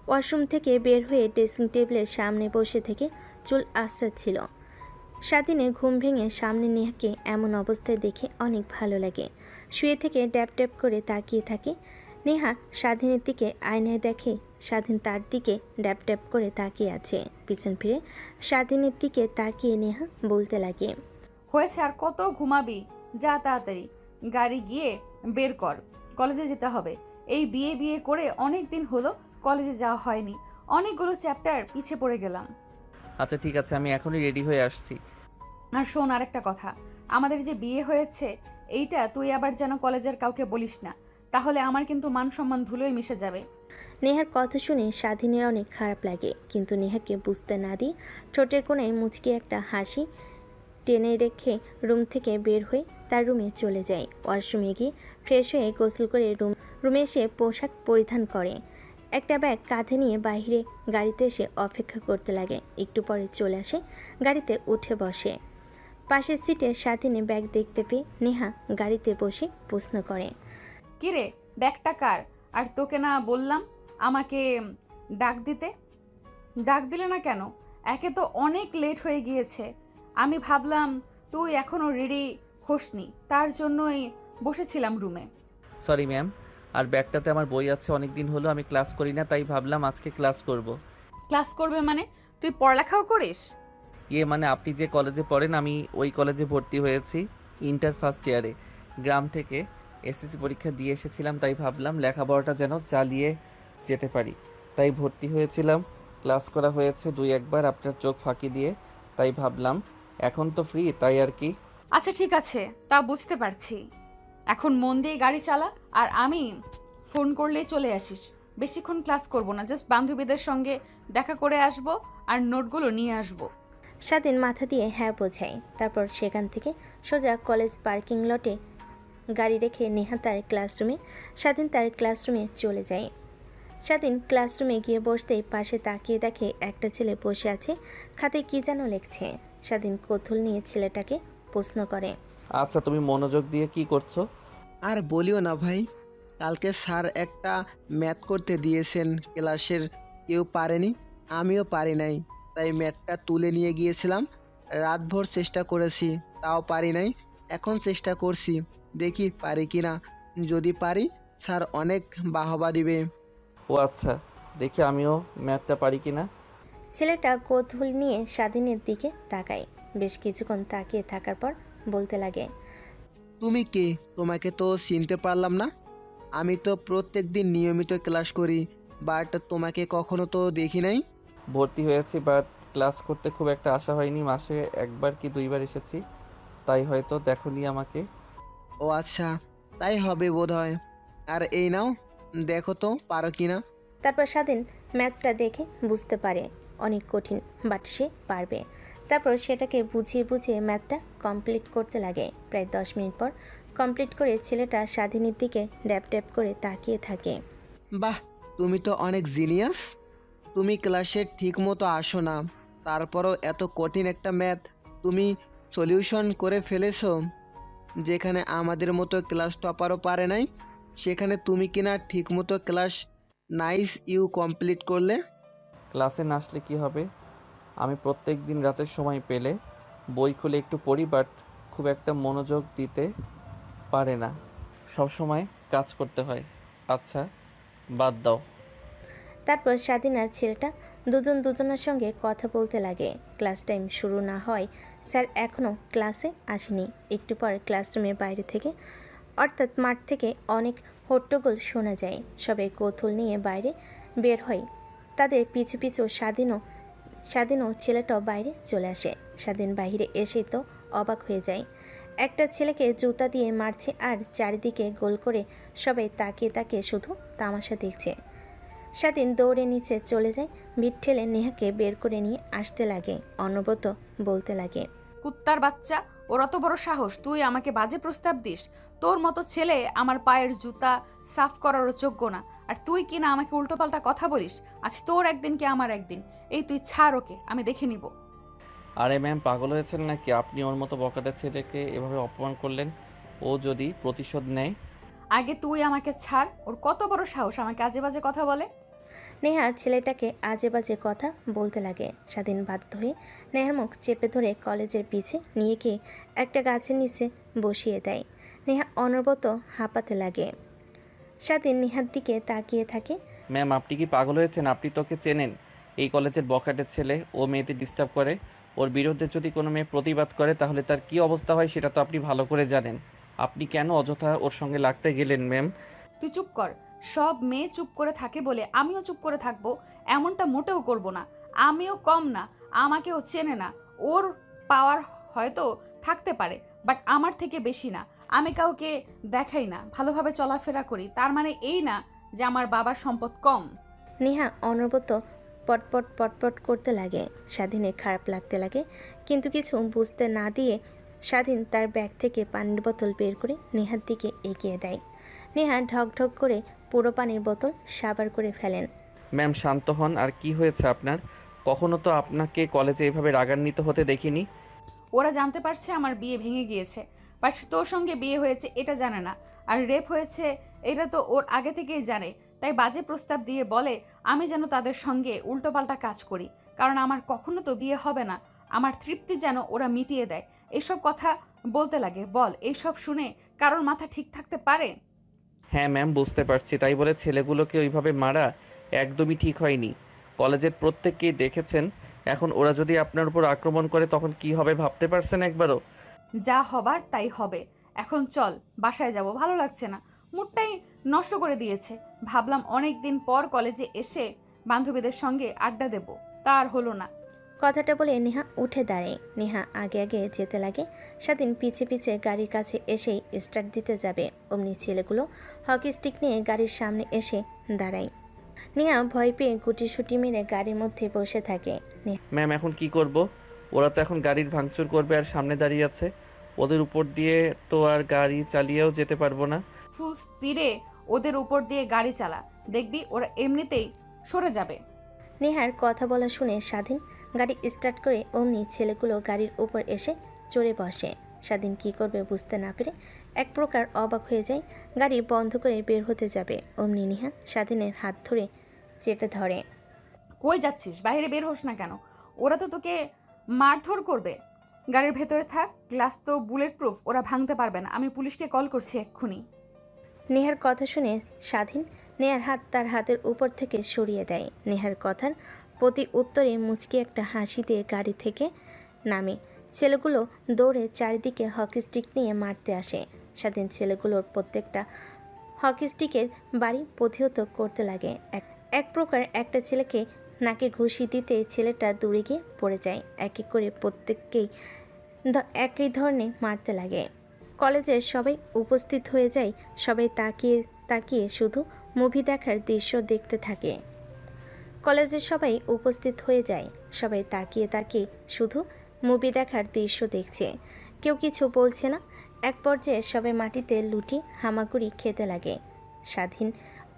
ওয়াশরুম থেকে বের হয়ে ড্রেসিং টেবিলের সামনে বসে থেকে চুল আঁচড়াচ্ছিল। স্বাধীনের ঘুম ভেঙে সামনে নেহাকে এমন অবস্থায় দেখে অনেক ভালো লাগে। শুয়ে থেকে ড্যাপ ড্যাপ করে তাকিয়ে থাকে। নেহা স্বাধীনের দিকে আয়নায় দেখে স্বাধীন তার দিকে ড্যাপ ড্যাপ করে তাকিয়ে আছে। পিছন ফিরে স্বাধীনের দিকে তাকিয়ে নেহা বলতে লাগে, হয়েছে, আর কত ঘুমাবি? যা তাড়াতাড়ি গাড়ি গিয়ে বের কর, কলেজে যেতে হবে। এই বিয়ে বিয়ে করে অনেক দিন হলো কলেজে যাওয়া হয়নি, অনেকগুলো চ্যাপ্টার পিছে পড়ে গেলাম। আচ্ছা ঠিক আছে, আমি এখনই রেডি হয়ে আসছি। আর শোন আরেকটা কথা, আমাদের যে বিয়ে হয়েছে এইটা তুই আবার যেন কলেজের কাউকে বলিস না, তাহলে আমার কিন্তু মান সম্মান ধুলোয় মিশে যাবে। নেহার কথা শুনে স্বাধীনের অনেক খারাপ লাগে, কিন্তু নেহাকে বুঝতে না দিয়ে ঠোঁটের কোণায় মুচকি একটা হাসি টেনে রেখে রুম থেকে বের হয়ে তার রুমে চলে যায়। ওয়াশরুমে গিয়ে ফ্রেশ হয়ে গোসল করে রুমে এসে পোশাক পরিধান করে। একটা ব্যাগ কাঁধে নিয়ে বাইরে গাড়িতে এসে অপেক্ষা করতে লাগে। একটু পরে চলে আসে, গাড়িতে উঠে বসে। পাশের সিটে স্বাধীনে ব্যাগ দেখতে পেয়ে নেহা গাড়িতে বসে প্রশ্ন করে। কিরে ব্যাগটা কার? আর তোকে না বললাম আমাকে ডাক দিতে? ডাক দিলে না কেন? একে তো অনেক লেট হয়ে গিয়েছে। আমি ভাবলাম তুই এখনও রেডি হোসনি, তার জন্যই বসেছিলাম রুমে। সরি ম্যাম, আর ব্যাগটাতে আমার বই আছে, অনেক দিন হলো আমি ক্লাস করি না, তাই ভাবলাম আজকে ক্লাস করব। ক্লাস করবে মানে? তুই পড়ালেখাও করিস? মানে আপনি যে কলেজে পড়েন, আমি ওই কলেজে ভর্তি হয়েছি ইন্টার ফার্স্ট ইয়ারে। গ্রাম থেকে এসএসসি পরীক্ষা দিয়ে এসেছিলাম, তাই ভাবলাম লেখাপড়াটা যেন চালিয়ে যেতে পারি, তাই ভর্তি হয়েছিলাম। ক্লাস করা হয়েছে 2-1 বার আপনার চোখ ফাঁকি দিয়ে, তাই ভাবলাম এখন তো ফ্রি, তাই আর কি। আচ্ছা ঠিক আছে, তা বুঝতে পারছি। এখন মন দিয়ে গাড়ি চালা, আর আমি ফোন করলেই চলে আসিস। বেশিক্ষণ ক্লাস করব না, জাস্ট বান্ধবীদের সঙ্গে দেখা করে আসব আর নোটগুলো নিয়ে আসব। স্বাধীন মাথা দিয়ে হ্যাঁ বোঝায়। তারপর সেখান থেকে সোজা কলেজ পার্কিং লটে গাড়ি রেখে নেহা তার ক্লাসরুমে, স্বাধীন তার ক্লাসরুমে চলে যায়। স্বাধীন ক্লাসরুমে গিয়ে বসতেই পাশে তাকিয়ে দেখে একটা ছেলে বসে আছে, খাতে কি যেন লিখছে। স্বাধীন কৌতূহল নিয়ে ছেলেটাকে প্রশ্ন করে। আচ্ছা, তুমি মনোযোগ দিয়ে কি করছো? আর বলিও না ভাই, কালকে স্যার একটা ম্যাথ করতে দিয়েছেন, ক্লাসের কেউ পারেনি, আমিও পারি নাই, তাই ম্যাথটা তুলে নিয়ে গিয়েছিলাম। রাতভর চেষ্টা করেছি, তাও পারি নাই। এখন চেষ্টা করছি, দেখি পারি কি না। যদি পারি স্যার অনেক বাহবা দিবে। ও আচ্ছা, দেখি আমিও ম্যাথটা পারি কি না। ছেলেটা কৌতূহল নিয়ে স্বাধীনের দিকে তাকায়। বেশ কিছুক্ষণ তাকিয়ে থাকার পর বলতে লাগে। তুমি কে? তোমাকে তো চিনতে পারলাম না। আমি তো প্রত্যেক দিন নিয়মিত ক্লাস করি, বাট তোমাকে কখনো তো দেখি নাই। ভর্তি হয়েছি, বাট ক্লাস করতে খুব একটা আশা হয়নি। মাসে 1 বার কি 2 বার এসেছি, তাই হয়তো দেখোনি আমাকে। ও আচ্ছা, তাই হবে বোধহয়। আর এই নাও, দেখো তো পারো কি না। তারপর স্বাধীন ম্যাথটা দেখে বুঝতে পারে অনেক কঠিন, বাট সে পারবে। তারপর সেটাকে বুঝিয়ে বুঝিয়ে ম্যাথটা কমপ্লিট করতে লাগে। প্রায় 10 মিনিট পর কমপ্লিট করে ছেলেটা স্বাধীনের দিকে ড্যাপ ড্যাপ করে তাকিয়ে থাকে। বাহ, তুমি তো অনেক জিনিয়াস। তুমি ক্লাসে ঠিক মতো আসো না, তারপরও এত কঠিন একটা ম্যাথ তুমি সলিউশন করে ফেলেছো। যেখানে আমাদের মতো ক্লাস টপারও পারে নাই, সেখানে তুমি কিনা ঠিক মতো ক্লাস নাইস ইউ কমপ্লিট করলে। ক্লাসে না আসলে কি হবে? আমি প্রত্যেক দিন রাতের সময় পেলে বই খুলে একটু পড়ি, বাট খুব একটা মনোযোগ দিতে পারে না, সব সময় কাজ করতে হয়। আচ্ছা, বাদ দাও। তারপর স্বাধীন আর ছেলেটা দুজন দুজনের সঙ্গে কথা বলতে লাগে। ক্লাস টাইম শুরু না হয় স্যার এখনও ক্লাসে আসেনি। একটু পর ক্লাসরুমের বাইরে থেকে অর্থাৎ মাঠ থেকে অনেক হট্টগোল শোনা যায়। সবাই কৌতূহল নিয়ে বাইরে বের হয়। তাদের পিছু পিছু স্বাধীনও ছেলেটাও বাইরে চলে আসে। স্বাধীন বাইরে এসেই তো অবাক হয়ে যায়। একটা ছেলেকে জুতা দিয়ে মারছে আর চারিদিকে গোল করে সবাই তাকিয়ে তাকিয়ে শুধু তামাশা দেখছে। স্বাধীন দৌড়ে নিচে চলে যায়, ভিড় ঠেলে নেহাকে বের করে নিয়ে আসতে লাগে। অনবরত বলতে লাগে। কুত্তার বাচ্চা, ওর অত বড় সাহস, তুই আমাকে বাজে প্রস্তাব দিস? তোর মতো ছেলে আমার পায়ের জুতা সাফ করারও যোগ্য না, আর তুই কিনা আমাকে উল্টোপাল্টা কথা বলিস। আজ তোর একদিন কি আমার একদিন। এই তুই ছাড় ওকে, আমি দেখে নিব। আরে ম্যাম, পাগল হয়েছেন নাকি? আপনি ওর মতো বকাটে ছেলেকে এভাবে অপমান করলেন, ও যদি প্রতিশোধ নেয়। আগে তুই আমাকে ছাড়, ওর কত বড় সাহস আমাকে আজে বাজে কথা বলে। নেহা ছেলেটাকে আজে বাজে কথা বলতে লাগে। স্বাধীন বাধ্য হয়ে নেহার মুখ চেপে ধরে কলেজের পিছে নিয়ে গিয়ে একটা গাছের নিচে বসিয়ে দেয়। নেহা অনবরত হাঁপাতে লাগে। স্বাধীন নেহার দিকে তাকিয়ে থাকে। ম্যাম, আপনি কি পাগল হয়েছেন? আপনি তোকে চেনেন? এই কলেজের বখাটের ছেলে, ও মেয়েদের ডিস্টার্ব করে। ওর বিরুদ্ধে যদি কোনো মেয়ে প্রতিবাদ করে তাহলে তার কি অবস্থা হয় সেটা তো আপনি ভালো করে জানেন। আপনি কেন অযথা ওর সঙ্গে লাগতে গেলেন ম্যাম? তুই চুপ কর। সব মেয়ে চুপ করে থাকে বলে আমিও চুপ করে থাকবো এমনটা মোটেও করব না। আমিও কম না, আমাকেও চেনে না। ওর পাওয়ার হয়তো থাকতে পারে, বাট আমার থেকে বেশি না। আমি কাউকে দেখাই না, ভালোভাবে চলাফেরা করি, তার মানে এই না যে আমার বাবার সম্পদ কম। নেহা অনবরত পটপট পটপট করতে লাগে। স্বাধীনের খারাপ লাগতে লাগে, কিন্তু কিছু বুঝতে না দিয়ে স্বাধীন তার ব্যাগ থেকে পানির বোতল বের করে নেহার দিকে এগিয়ে দেয়। নেহা ঢক ঢক করে পুরো পানির বোতল সাবার করে ফেলেন। ম্যাম শান্ত হন। আর কি হয়েছে আপনার? কখনো তো আপনাকে কলেজে এভাবে রাগান্বিত হতে দেখিনি। ওরা জানতে পারছে আমার বিয়ে ভেঙে গিয়েছে, বাট তোর সঙ্গে বিয়ে হয়েছে এটা জানে না। আর রেপ হয়েছে এটা তো ওর আগে থেকেই জানে, তাই বাজে প্রস্তাব দিয়ে বলে আমি যেন তাদের সঙ্গে উল্টোপাল্টা কাজ করি, কারণ আমার কখনো তো বিয়ে হবে না, আমার তৃপ্তি যেন ওরা মিটিয়ে দেয়। এইসব কথা বলতে লাগে। বল, এইসব শুনে কারোর মাথা ঠিক থাকতে পারে? হ্যাঁ ম্যাম, বুঝতে পারছি। তাই বলে ছেলেগুলোকে ওইভাবে মারা একদমই ঠিক হয়নি। কলেজের প্রত্যেককেই দেখেছেন। এখন ওরা যদি আপনার উপর আক্রমণ করে তখন কি হবে ভাবতে পারছেন একবারও? যা হবার তাই হবে। এখন চল, বাসায় যাব, ভালো লাগছে না, মুডটাই নষ্ট করে দিয়েছে। ভাবলাম অনেক দিন পর কলেজে এসে বান্ধবীদের সঙ্গে আড্ডা দেব, তা আর হলো না। কথাটা বলে নেহা উঠে দাঁড়ায়। নেহা আগে আগে যেতে লাগে। স্বাধীন পিছে পিছে গাড়ির কাছে এসেই স্টার্ট দিতে যাবে, অমনি ছেলেগুলো হকি স্টিক নিয়ে গাড়ির সামনে এসে দাঁড়ায়। নেহা ভয় পেয়ে গুটিসুটি মেরে গাড়ির মধ্যে বসে থাকে। ম্যাম এখন কি করব? ওরা তো এখন গাড়ির ভাঙচুর করবে আর সামনে দাঁড়িয়ে আছে। ওদের উপর দিয়ে তো আর গাড়ি চালিয়েও যেতে পারবো না। ফুল স্পিডে ওদের উপর দিয়ে গাড়ি চালা, দেখবি ওরা এমনিতেই সরে যাবে। নেহার কথা বলা শুনে স্বাধীন গাড়ি স্টার্ট করে অমনি ছেলেগুলো গাড়ির উপর এসে চড়ে বসে। স্বাধীন কী করবে বুঝতে না পেরে এক প্রকার অবাক হয়ে যায়। গাড়ি বন্ধ করে বের হতে যাবে, অমনি নেহা স্বাধীনের হাত ধরে চেপে ধরে। কই যাচ্ছিস? বাইরে বের হোস না কেন? ওরা তো তোকে মারধর করবে। গাড়ির ভেতরে থাক, গ্লাস তো বুলেট প্রুফ, ওরা ভাঙতে পারবে না। আমি পুলিশকে কল করছি এক্ষুনি। নেহার কথা শুনে স্বাধীন নেহার হাত তার হাতের উপর থেকে সরিয়ে দেয়। নেহার কথার প্রতি উত্তরে মুচকি একটা হাসি দিয়ে গাড়ি থেকে নামে। ছেলেগুলো দৌড়ে চারিদিকে হকি স্টিক নিয়ে মারতে আসে। স্বাধীন ছেলেগুলোর প্রত্যেকটা হকি স্টিকের বাড়ি প্রতিহত করতে লাগে। এক প্রকার একটা ছেলেকে নাকে ঘুষি দিতে ছেলেটা দূরে গিয়ে পড়ে যায়। এক এক করে প্রত্যেককেই একই ধরনের মারতে লাগে। কলেজের সবাই উপস্থিত হয়ে যায়। সবাই তাকিয়ে তাকিয়ে শুধু মুভি দেখার দৃশ্য দেখতে থাকে। কলেজের সবাই উপস্থিত হয়ে যায়। সবাই তাকিয়ে তাকিয়ে শুধু মুভি দেখার দৃশ্য দেখছে, কেউ কিছু বলছে না। এক পর্যায়ে সবাই মাটিতে লুটি হামাগুড়ি খেতে লাগে। স্বাধীন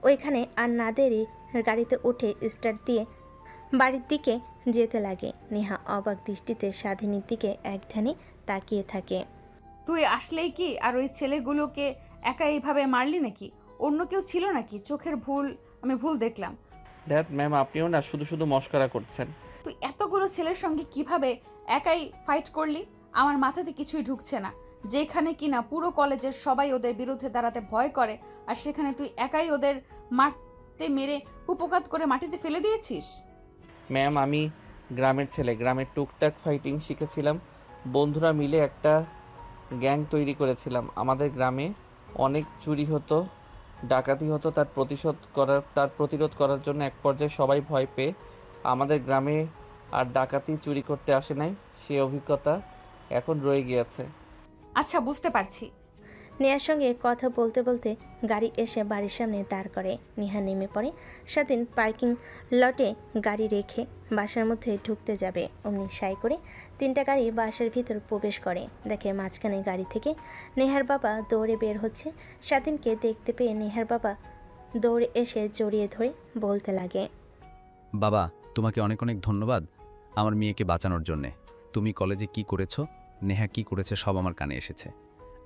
ওইখানে আর না দেরি গাড়িতে উঠে স্টার্ট দিয়ে বাড়ির দিকে যেতে লাগে। নেহা অবাক দৃষ্টিতে স্বাধীনের দিকে এক ধ্যানে তাকিয়ে থাকে। তুই আসলেই কি আর ওই ছেলেগুলোকে একা এইভাবে মারলি নাকি? অন্য কেউ ছিল নাকি? চোখের ভুল, আমি ভুল দেখলাম। দ্যাট ম্যাম, আপনিও না শুধু শুধু মস্করা করছেন। তুই এতগুলো ছেলের সঙ্গে কিভাবে একাই ফাইট করলি? আমার মাথাতে কিছুই ঢুকছে না। যেখানে কিনা পুরো কলেজের সবাই ওদের বিরুদ্ধে দাঁড়াতে ভয় করে, আর সেখানে তুই একাই ওদের মারতে মেরে কুপকাত করে মাটিতে ফেলে দিয়েছিস। ম্যাম, আমি গ্রামের ছেলে, গ্রামের টুকটাক ফাইটিং শিখেছিলাম। বন্ধুরা মিলে একটা গ্যাং তৈরি করেছিলাম। আমাদের গ্রামে অনেক চুরি হতো, ডাকাতি হতো। তার প্রতিরোধ করার জন্য এক পর্যায়ে সবাই ভয় পেয়ে আমাদের গ্রামে আর ডাকাতি চুরি করতে আসে নাই। সেই অভিজ্ঞতা এখন রয়ে গিয়েছে। আচ্ছা, বুঝতে পারছি। নেহার সঙ্গে কথা বলতে বলতে গাড়ি এসে বাড়ির সামনে দাঁড় করে। নেহা নেমে পড়ে। স্বাধীন পার্কিং লটে গাড়ি রেখে বাসার মধ্যে ঢুকতে যাবে, অমনি সাই করে 3টা গাড়ি বাসার ভিতর প্রবেশ করে। দেখে মাঝখানে গাড়ি থেকে নেহার বাবা দৌড়ে বের হচ্ছে। স্বাধীনকে দেখতে পেয়ে নেহার বাবা দৌড়ে এসে জড়িয়ে ধরে বলতে লাগে, বাবা, তোমাকে অনেক অনেক ধন্যবাদ আমার মেয়েকে বাঁচানোর জন্যে। তুমি কলেজে কি করেছো, নেহা কি করেছে সব আমার কানে এসেছে।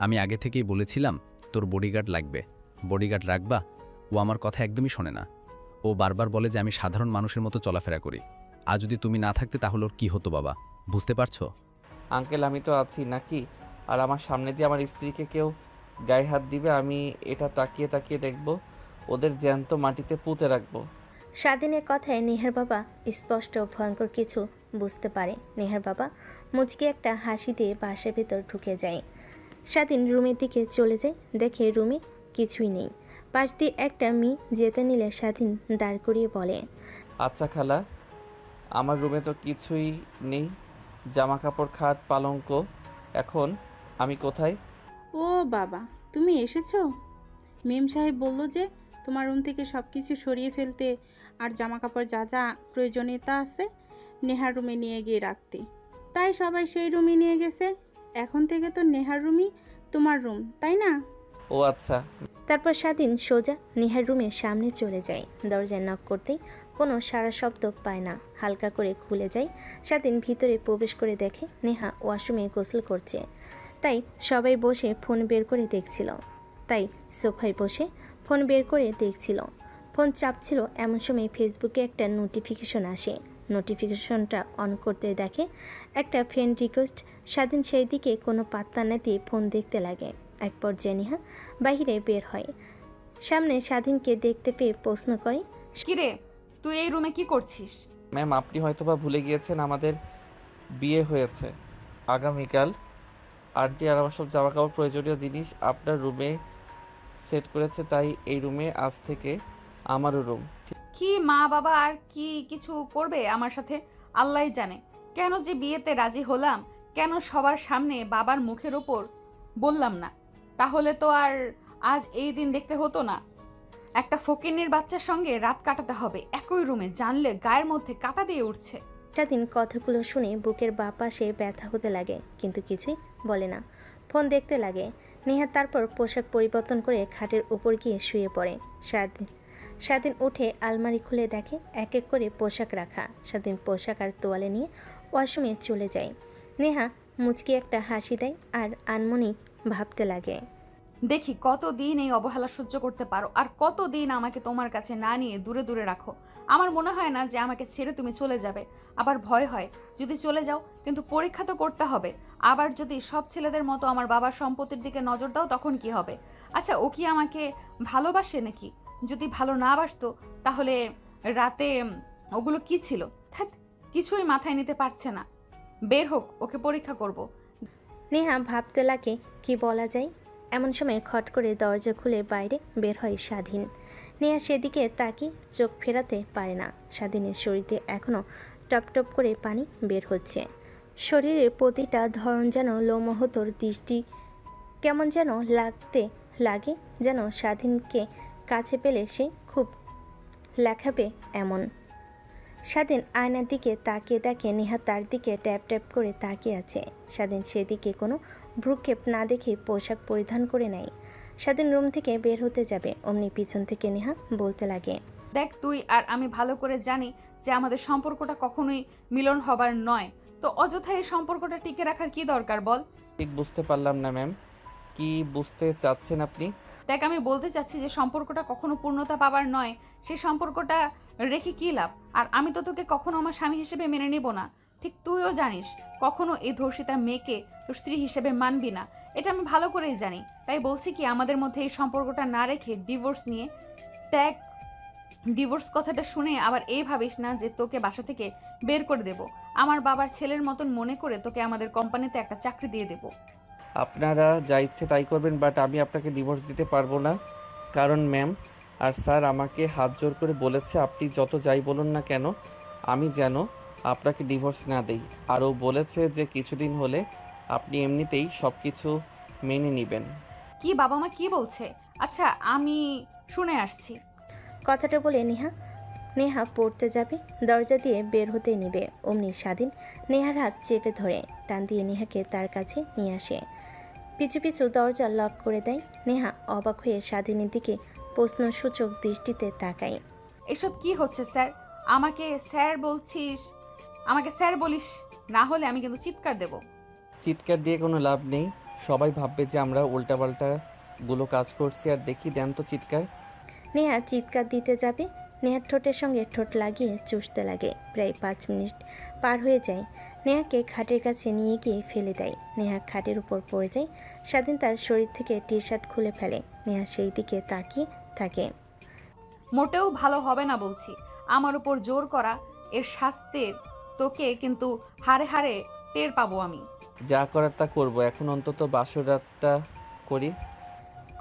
আমি আগে থেকেই বলেছিলাম তোর বডিগার্ড লাগবে, বডিগার্ড রাখবা। ও আমার কথা একদমই শোনে না। ও বারবার বলে যে আমি সাধারণ মানুষের মতো চলাফেরা করি। আর যদি তুমি না থাকতে তাহলে ওর কী হতো বাবা, বুঝতে পারছো? আঙ্কেল, আমি তো আছি নাকি? আর আমার সামনে দিয়ে আমার স্ত্রীকে কেউ গায়ে হাত দিবে, আমি এটা তাকিয়ে তাকিয়ে দেখব। ওদের জ্যান্ত মাটিতে পুঁতে রাখবো। স্বাধীনের কথায় নেহার বাবা স্পষ্ট ভয়ঙ্কর কিছু বুঝতে পারে। নেহার বাবা মুচকি একটা হাসি দিয়ে বাসার ভেতর ঢুকে যায়। স্বাধীন রুমের দিকে চলে যায়, দেখে রুমে কিছুই নেই। পাশ দিয়ে একটা মেয়ে যেতে নিলে স্বাধীন দাঁড় করিয়ে বলে, আচ্ছা খালা, আমার রুমে তো কিছুই নেই, জামা কাপড়, খাট, পালঙ্ক। এখন আমি কোথায়? ও বাবা, তুমি এসেছো? মেম সাহেব বলল যে তোমার রুম থেকে সব কিছু সরিয়ে ফেলতে আর জামা কাপড় যা যা প্রয়োজনীয়তা আছে নেহার রুমে নিয়ে গিয়ে রাখতে। তাই সবাই সেই রুমে নিয়ে গেছে। এখন থেকে তো নেহার রুমই তোমার রুম, তাই না? ও আচ্ছা। তারপর স্বাধীন সোজা নেহার রুমের সামনে চলে যায়। দরজায় নক করতেই কোনো সারা শব্দ পায় না। হালকা করে খুলে যায়। স্বাধীন ভিতরে প্রবেশ করে দেখে নেহা ওয়াশরুমে গোসল করছে। তাই সবাই বসে ফোন বের করে দেখছিল। ফোন চাপছিল, এমন সময় ফেসবুকে একটা নোটিফিকেশন আসে। নোটিফিকেশনটা অন করতে দেখে একটা ফ্রেন্ড রিকোয়েস্ট। স্বাধীন সেই দিকে কোনো পাত্তা না দিয়ে ফোন দেখতে লাগে। এক পর্যায়ে নেহা বাইরে বের হয়। সামনে স্বাধীনকে দেখতে পেয়ে প্রশ্ন করে, কিরে, তুই এই রুমে কি করছিস? ম্যাম, আপনি হয়তোবা ভুলে গিয়েছেন আমাদের বিয়ে হয়েছে আগামীকাল। আন্টি আর আমার সব জামা কাপড় প্রয়োজনীয় জিনিস আপনার রুমে সেট করেছে, তাই এই রুমে আজ থেকে আমারও রুম। কি মা বাবা আর কি কিছু করবে আমার সাথে আল্লাহই জানে। কেন যে বিয়েতে রাজি হলাম, কেন সবার সামনে বাবার মুখের ওপর বললাম না, তাহলে তো আর আজ এই দিন দেখতে হতো না। একটা ফকিন্নির বাচ্চার সঙ্গে রাত কাটাতে হবে একই রুমে, জানলে গায়ের মধ্যে কাঁটা দিয়ে উঠছে। স্বাধীন কথাগুলো শুনে বুকের বাঁ পাশে ব্যথা হতে লাগে, কিন্তু কিছুই বলে না। ফোন দেখতে লাগে। নেহা তারপর পোশাক পরিবর্তন করে খাটের উপর গিয়ে শুয়ে পড়ে। স্বাধীন উঠে আলমারি খুলে দেখে এক এক করে পোশাক রাখা। স্বাধীন পোশাক আর তোয়ালে নিয়ে ওয়াশরুমে চলে যায়। নেহা মুচকি একটা হাসি দেয় আর আনমনি ভাবতে লাগে, দেখি কতদিন এই অবহেলা সহ্য করতে পারো, আর কতদিন আমাকে তোমার কাছে না নিয়ে দূরে দূরে রাখো। আমার মনে হয় না যে আমাকে ছেড়ে তুমি চলে যাবে। আবার ভয় হয় যদি চলে যাও, কিন্তু পরীক্ষা তো করতে হবে। আবার যদি সব ছেলেদের মতো আমার বাবার সম্পত্তির দিকে নজর দাও, তখন কি হবে? আচ্ছা, ও কি আমাকে ভালোবাসে নাকি? যদি ভালো না বাসতো তাহলে রাতে ওগুলো কি ছিল? ধ্যাৎ, কিছুই মাথায় নিতে পারছে না। বের হোক, ওকে পরীক্ষা করব। নেহা ভাবতে লাগে কি বলা যায়। এমন সময় খট করে দরজা খুলে বাইরে বের হয় স্বাধীন। নেহা সেদিকে তাকিয়ে চোখ ফেরাতে পারে না। স্বাধীনের শরীরে এখনও টপ টপ করে পানি বের হচ্ছে। শরীরের প্রতিটা ধরন যেন লোমহতর, দৃষ্টি কেমন যেন লাগতে লাগে, যেন স্বাধীনকে কাছে পেলে সে খুব লেখাবে এমন। স্বাধীন আয়নার দিকে তাকিয়ে দেখে নেহা তার দিকে ট্যাপ ট্যাপ করে তাকিয়ে আছে। স্বাধীন সেদিকে কোনো ভ্রুক্ষেপ না দেখে পোশাক পরিধান করে নেয়। স্বাধীন রুম থেকে বের হতে যাবে, অমনি পিছন থেকে নেহা বলতে লাগে, দেখ, তুই আর আমি ভালো করে জানি যে আমাদের সম্পর্কটা কখনোই মিলন হবার নয়, তো অযথা এই সম্পর্কটা টিকে রাখার কি দরকার বল? ঠিক বুঝতে পারলাম না ম্যাম, কি বুঝতে চাচ্ছেন আপনি? দেখ, আমি বলতে চাচ্ছি যে সম্পর্কটা কখনো পূর্ণতা পাবার নয়, সেই সম্পর্কটা রেখে কী লাভ? আর আমি তো তোকে কখনো আমার স্বামী হিসেবে মেনে নিব না। ঠিক তুইও জানিস কখনো এই ধর্ষিতা মেয়েকে তোর স্ত্রী হিসেবে মানবি না, এটা আমি ভালো করেই জানি। তাই বলছি কি, আমাদের মধ্যে এই সম্পর্কটা না রেখে ডিভোর্স নিয়ে দেখ। ডিভোর্স কথাটা শুনে আবার এই ভাবিস না যে তোকে বাসা থেকে বের করে দেব। আমার বাবার ছেলের মতন মনে করে তোকে আমাদের কোম্পানিতে একটা চাকরি দিয়ে দেব। আপনারা যা ইচ্ছে তাই করবেন, বাট আমি আপনাকে ডিভোর্স দিতে পারবো না। কারণ ম্যাম আর স্যার আমাকে হাত জোর করে বলেছে আপনি যত যাই বলুন না কেন আমি যেন আপনাকে ডিভোর্স না দেই। আরও বলেছে যে কিছুদিন হলে আপনি এমনিতেই সব কিছু মেনে নেবেন। কি বাবা মা কি বলছে? আচ্ছা, আমি শুনে আসছি। কথাটা বলে নেহা পড়তে যাবে, দরজা দিয়ে বের হতে নেবে, অমনি স্বাধীন নেহার হাত চেপে ধরে টান দিয়ে নেহাকে তার কাছে নিয়ে আসে। পিছু পিছু দরজা লক করে দেয়। নেহা অবাক হয়ে স্বাধীনের দিকে প্রশ্নসূচক দৃষ্টিতে তাকায়। এসব কি হচ্ছে স্যার? আমাকে স্যার বলছিস? আমাকে স্যার বলিস না হলে আমি কিন্তু চিৎকার দেব। চিৎকার দিয়ে কোনো লাভ নেই, সবাই ভাববে যে আমরা উল্টাপাল্টাগুলো কাজ করছি। আর দেখি দেন তো চিৎকার। নেহা চিৎকার দিতে যাবে, নেহার ঠোঁটের সঙ্গে ঠোঁট লাগিয়ে চুষতে লাগে। প্রায় 5 মিনিট পার হয়ে যায়। নেহাকে খাটের কাছে নিয়ে গিয়ে ফেলে দেয়। নেহা খাটের উপর পড়ে যায়। স্বাধীন তার শরীর থেকে টি শার্ট খুলে ফেলে। নেহা সেই দিকে তাকিয়ে থাকে। মোটেও ভালো হবে না বলছি। আমার উপর জোর করা এর শাস্তির তোকে কিন্তু হারে হারে টের পাবো আমি। যা করার তা করবো, এখন অন্তত বাসর রাতটা করি।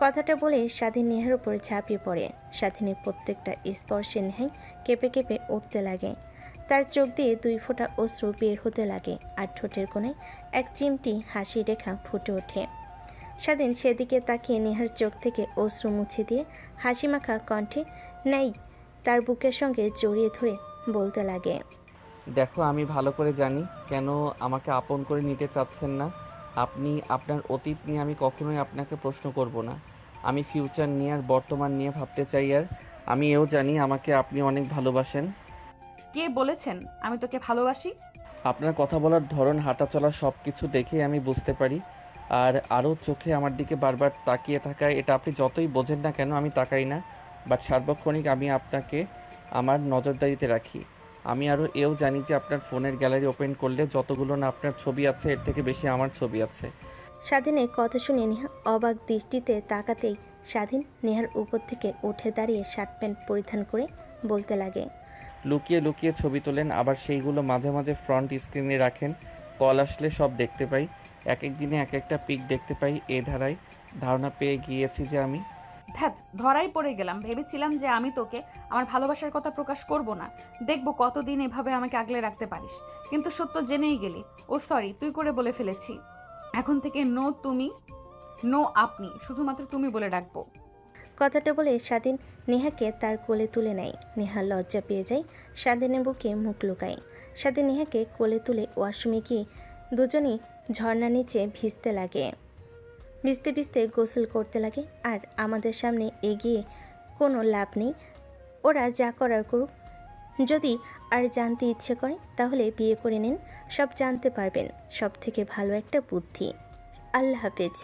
কথাটা বলে স্বাধীন নেহার উপর ঝাঁপিয়ে পড়ে। স্বাধীনের প্রত্যেকটা স্পর্শে নেহাই কেঁপে কেঁপে উঠতে লাগে। তার চোখ দিয়ে 2 ফোঁটা অশ্রু বের হতে লাগে, আর ঠোঁটের কোণে এক চিমটি হাসি রেখা ফুটে ওঠে। স্বাধীন সেদিকে তাকিয়ে নেহার চোখ থেকে অশ্রু মুছে দিয়ে হাসি মাখা কণ্ঠে নেই তার বুকের সঙ্গে জড়িয়ে ধরে বলতে লাগে, দেখো, আমি ভালো করে জানি কেন আমাকে আপন করে নিতে চাচ্ছেন না আপনি। আপনার অতীত নিয়ে আমি কখনোই আপনাকে প্রশ্ন করব না। আমি ফিউচার নিয়ে আর বর্তমান নিয়ে ভাবতে চাই। আর আমি এও জানি আমাকে আপনি অনেক ভালোবাসেন। কে বলেছেন আমি তোকে ভালোবাসি? আপনার কথা বলার ধরন, হাঁটা চলা সব কিছু দেখেই আমি বুঝতে পারি। আর আরও চোখে আমার দিকে বারবার তাকিয়ে থাকায়, এটা আপনি যতই বোঝেন না কেন আমি তাকাই না, বাট সার্বক্ষণিক আমি আপনাকে আমার নজরদারিতে রাখি। আমি আরও এও জানি যে আপনার ফোনের গ্যালারি ওপেন করলে যতগুলো না আপনার ছবি আছে, এর থেকে বেশি আমার ছবি আছে। স্বাধীনের কথা শুনে নেহা অবাক দৃষ্টিতে তাকাতেই স্বাধীন নেহার উপর থেকে উঠে দাঁড়িয়ে শার্ট প্যান্ট পরিধান করে বলতে লাগে, লুকিয়ে লুকিয়ে ছবি তোলেন, আবার সেইগুলো মাঝে মাঝে ফ্রন্ট স্ক্রিনে রাখেন। কল আসলে সব দেখতে পাই, এক এক দিনে এক একটা পিক দেখতে পাই। এ ধারায় ধারণা পেয়ে গিয়েছি যে আমি ধ্যাত, ধরাই পড়ে গেলাম। ভেবেছিলাম যে আমি তোকে আমার ভালোবাসার কথা প্রকাশ করব না, দেখব কতদিন এভাবে আমাকে আগলে রাখতে পারিস, কিন্তু সত্য জেনেই গেলি। ও সরি, তুই করে বলে ফেলেছি। এখন থেকে নো তুমি, নো আপনি, শুধুমাত্র তুমি বলে ডাকবো। কথাটা বলে স্বাধীন নেহাকে তার কোলে তুলে নেয়। নেহা লজ্জা পেয়ে যায়, স্বাধীনের বুকে মুখ লুকায়। স্বাধীন নেহাকে কোলে তুলে ওয়াশরুমে গিয়ে দুজনই ঝর্ণা নিচে ভিজতে লাগে। ভিজতে ভিজতে গোসল করতে লাগে। আর আমাদের সামনে এগিয়ে কোনো লাভ নেই, ওরা যা করার করুক। যদি আর জানতে ইচ্ছে করে তাহলে বিয়ে করে নিন, সব জানতে পারবেন। সব থেকে ভালো একটা বুদ্ধি। আল্লাহ হাফেজ।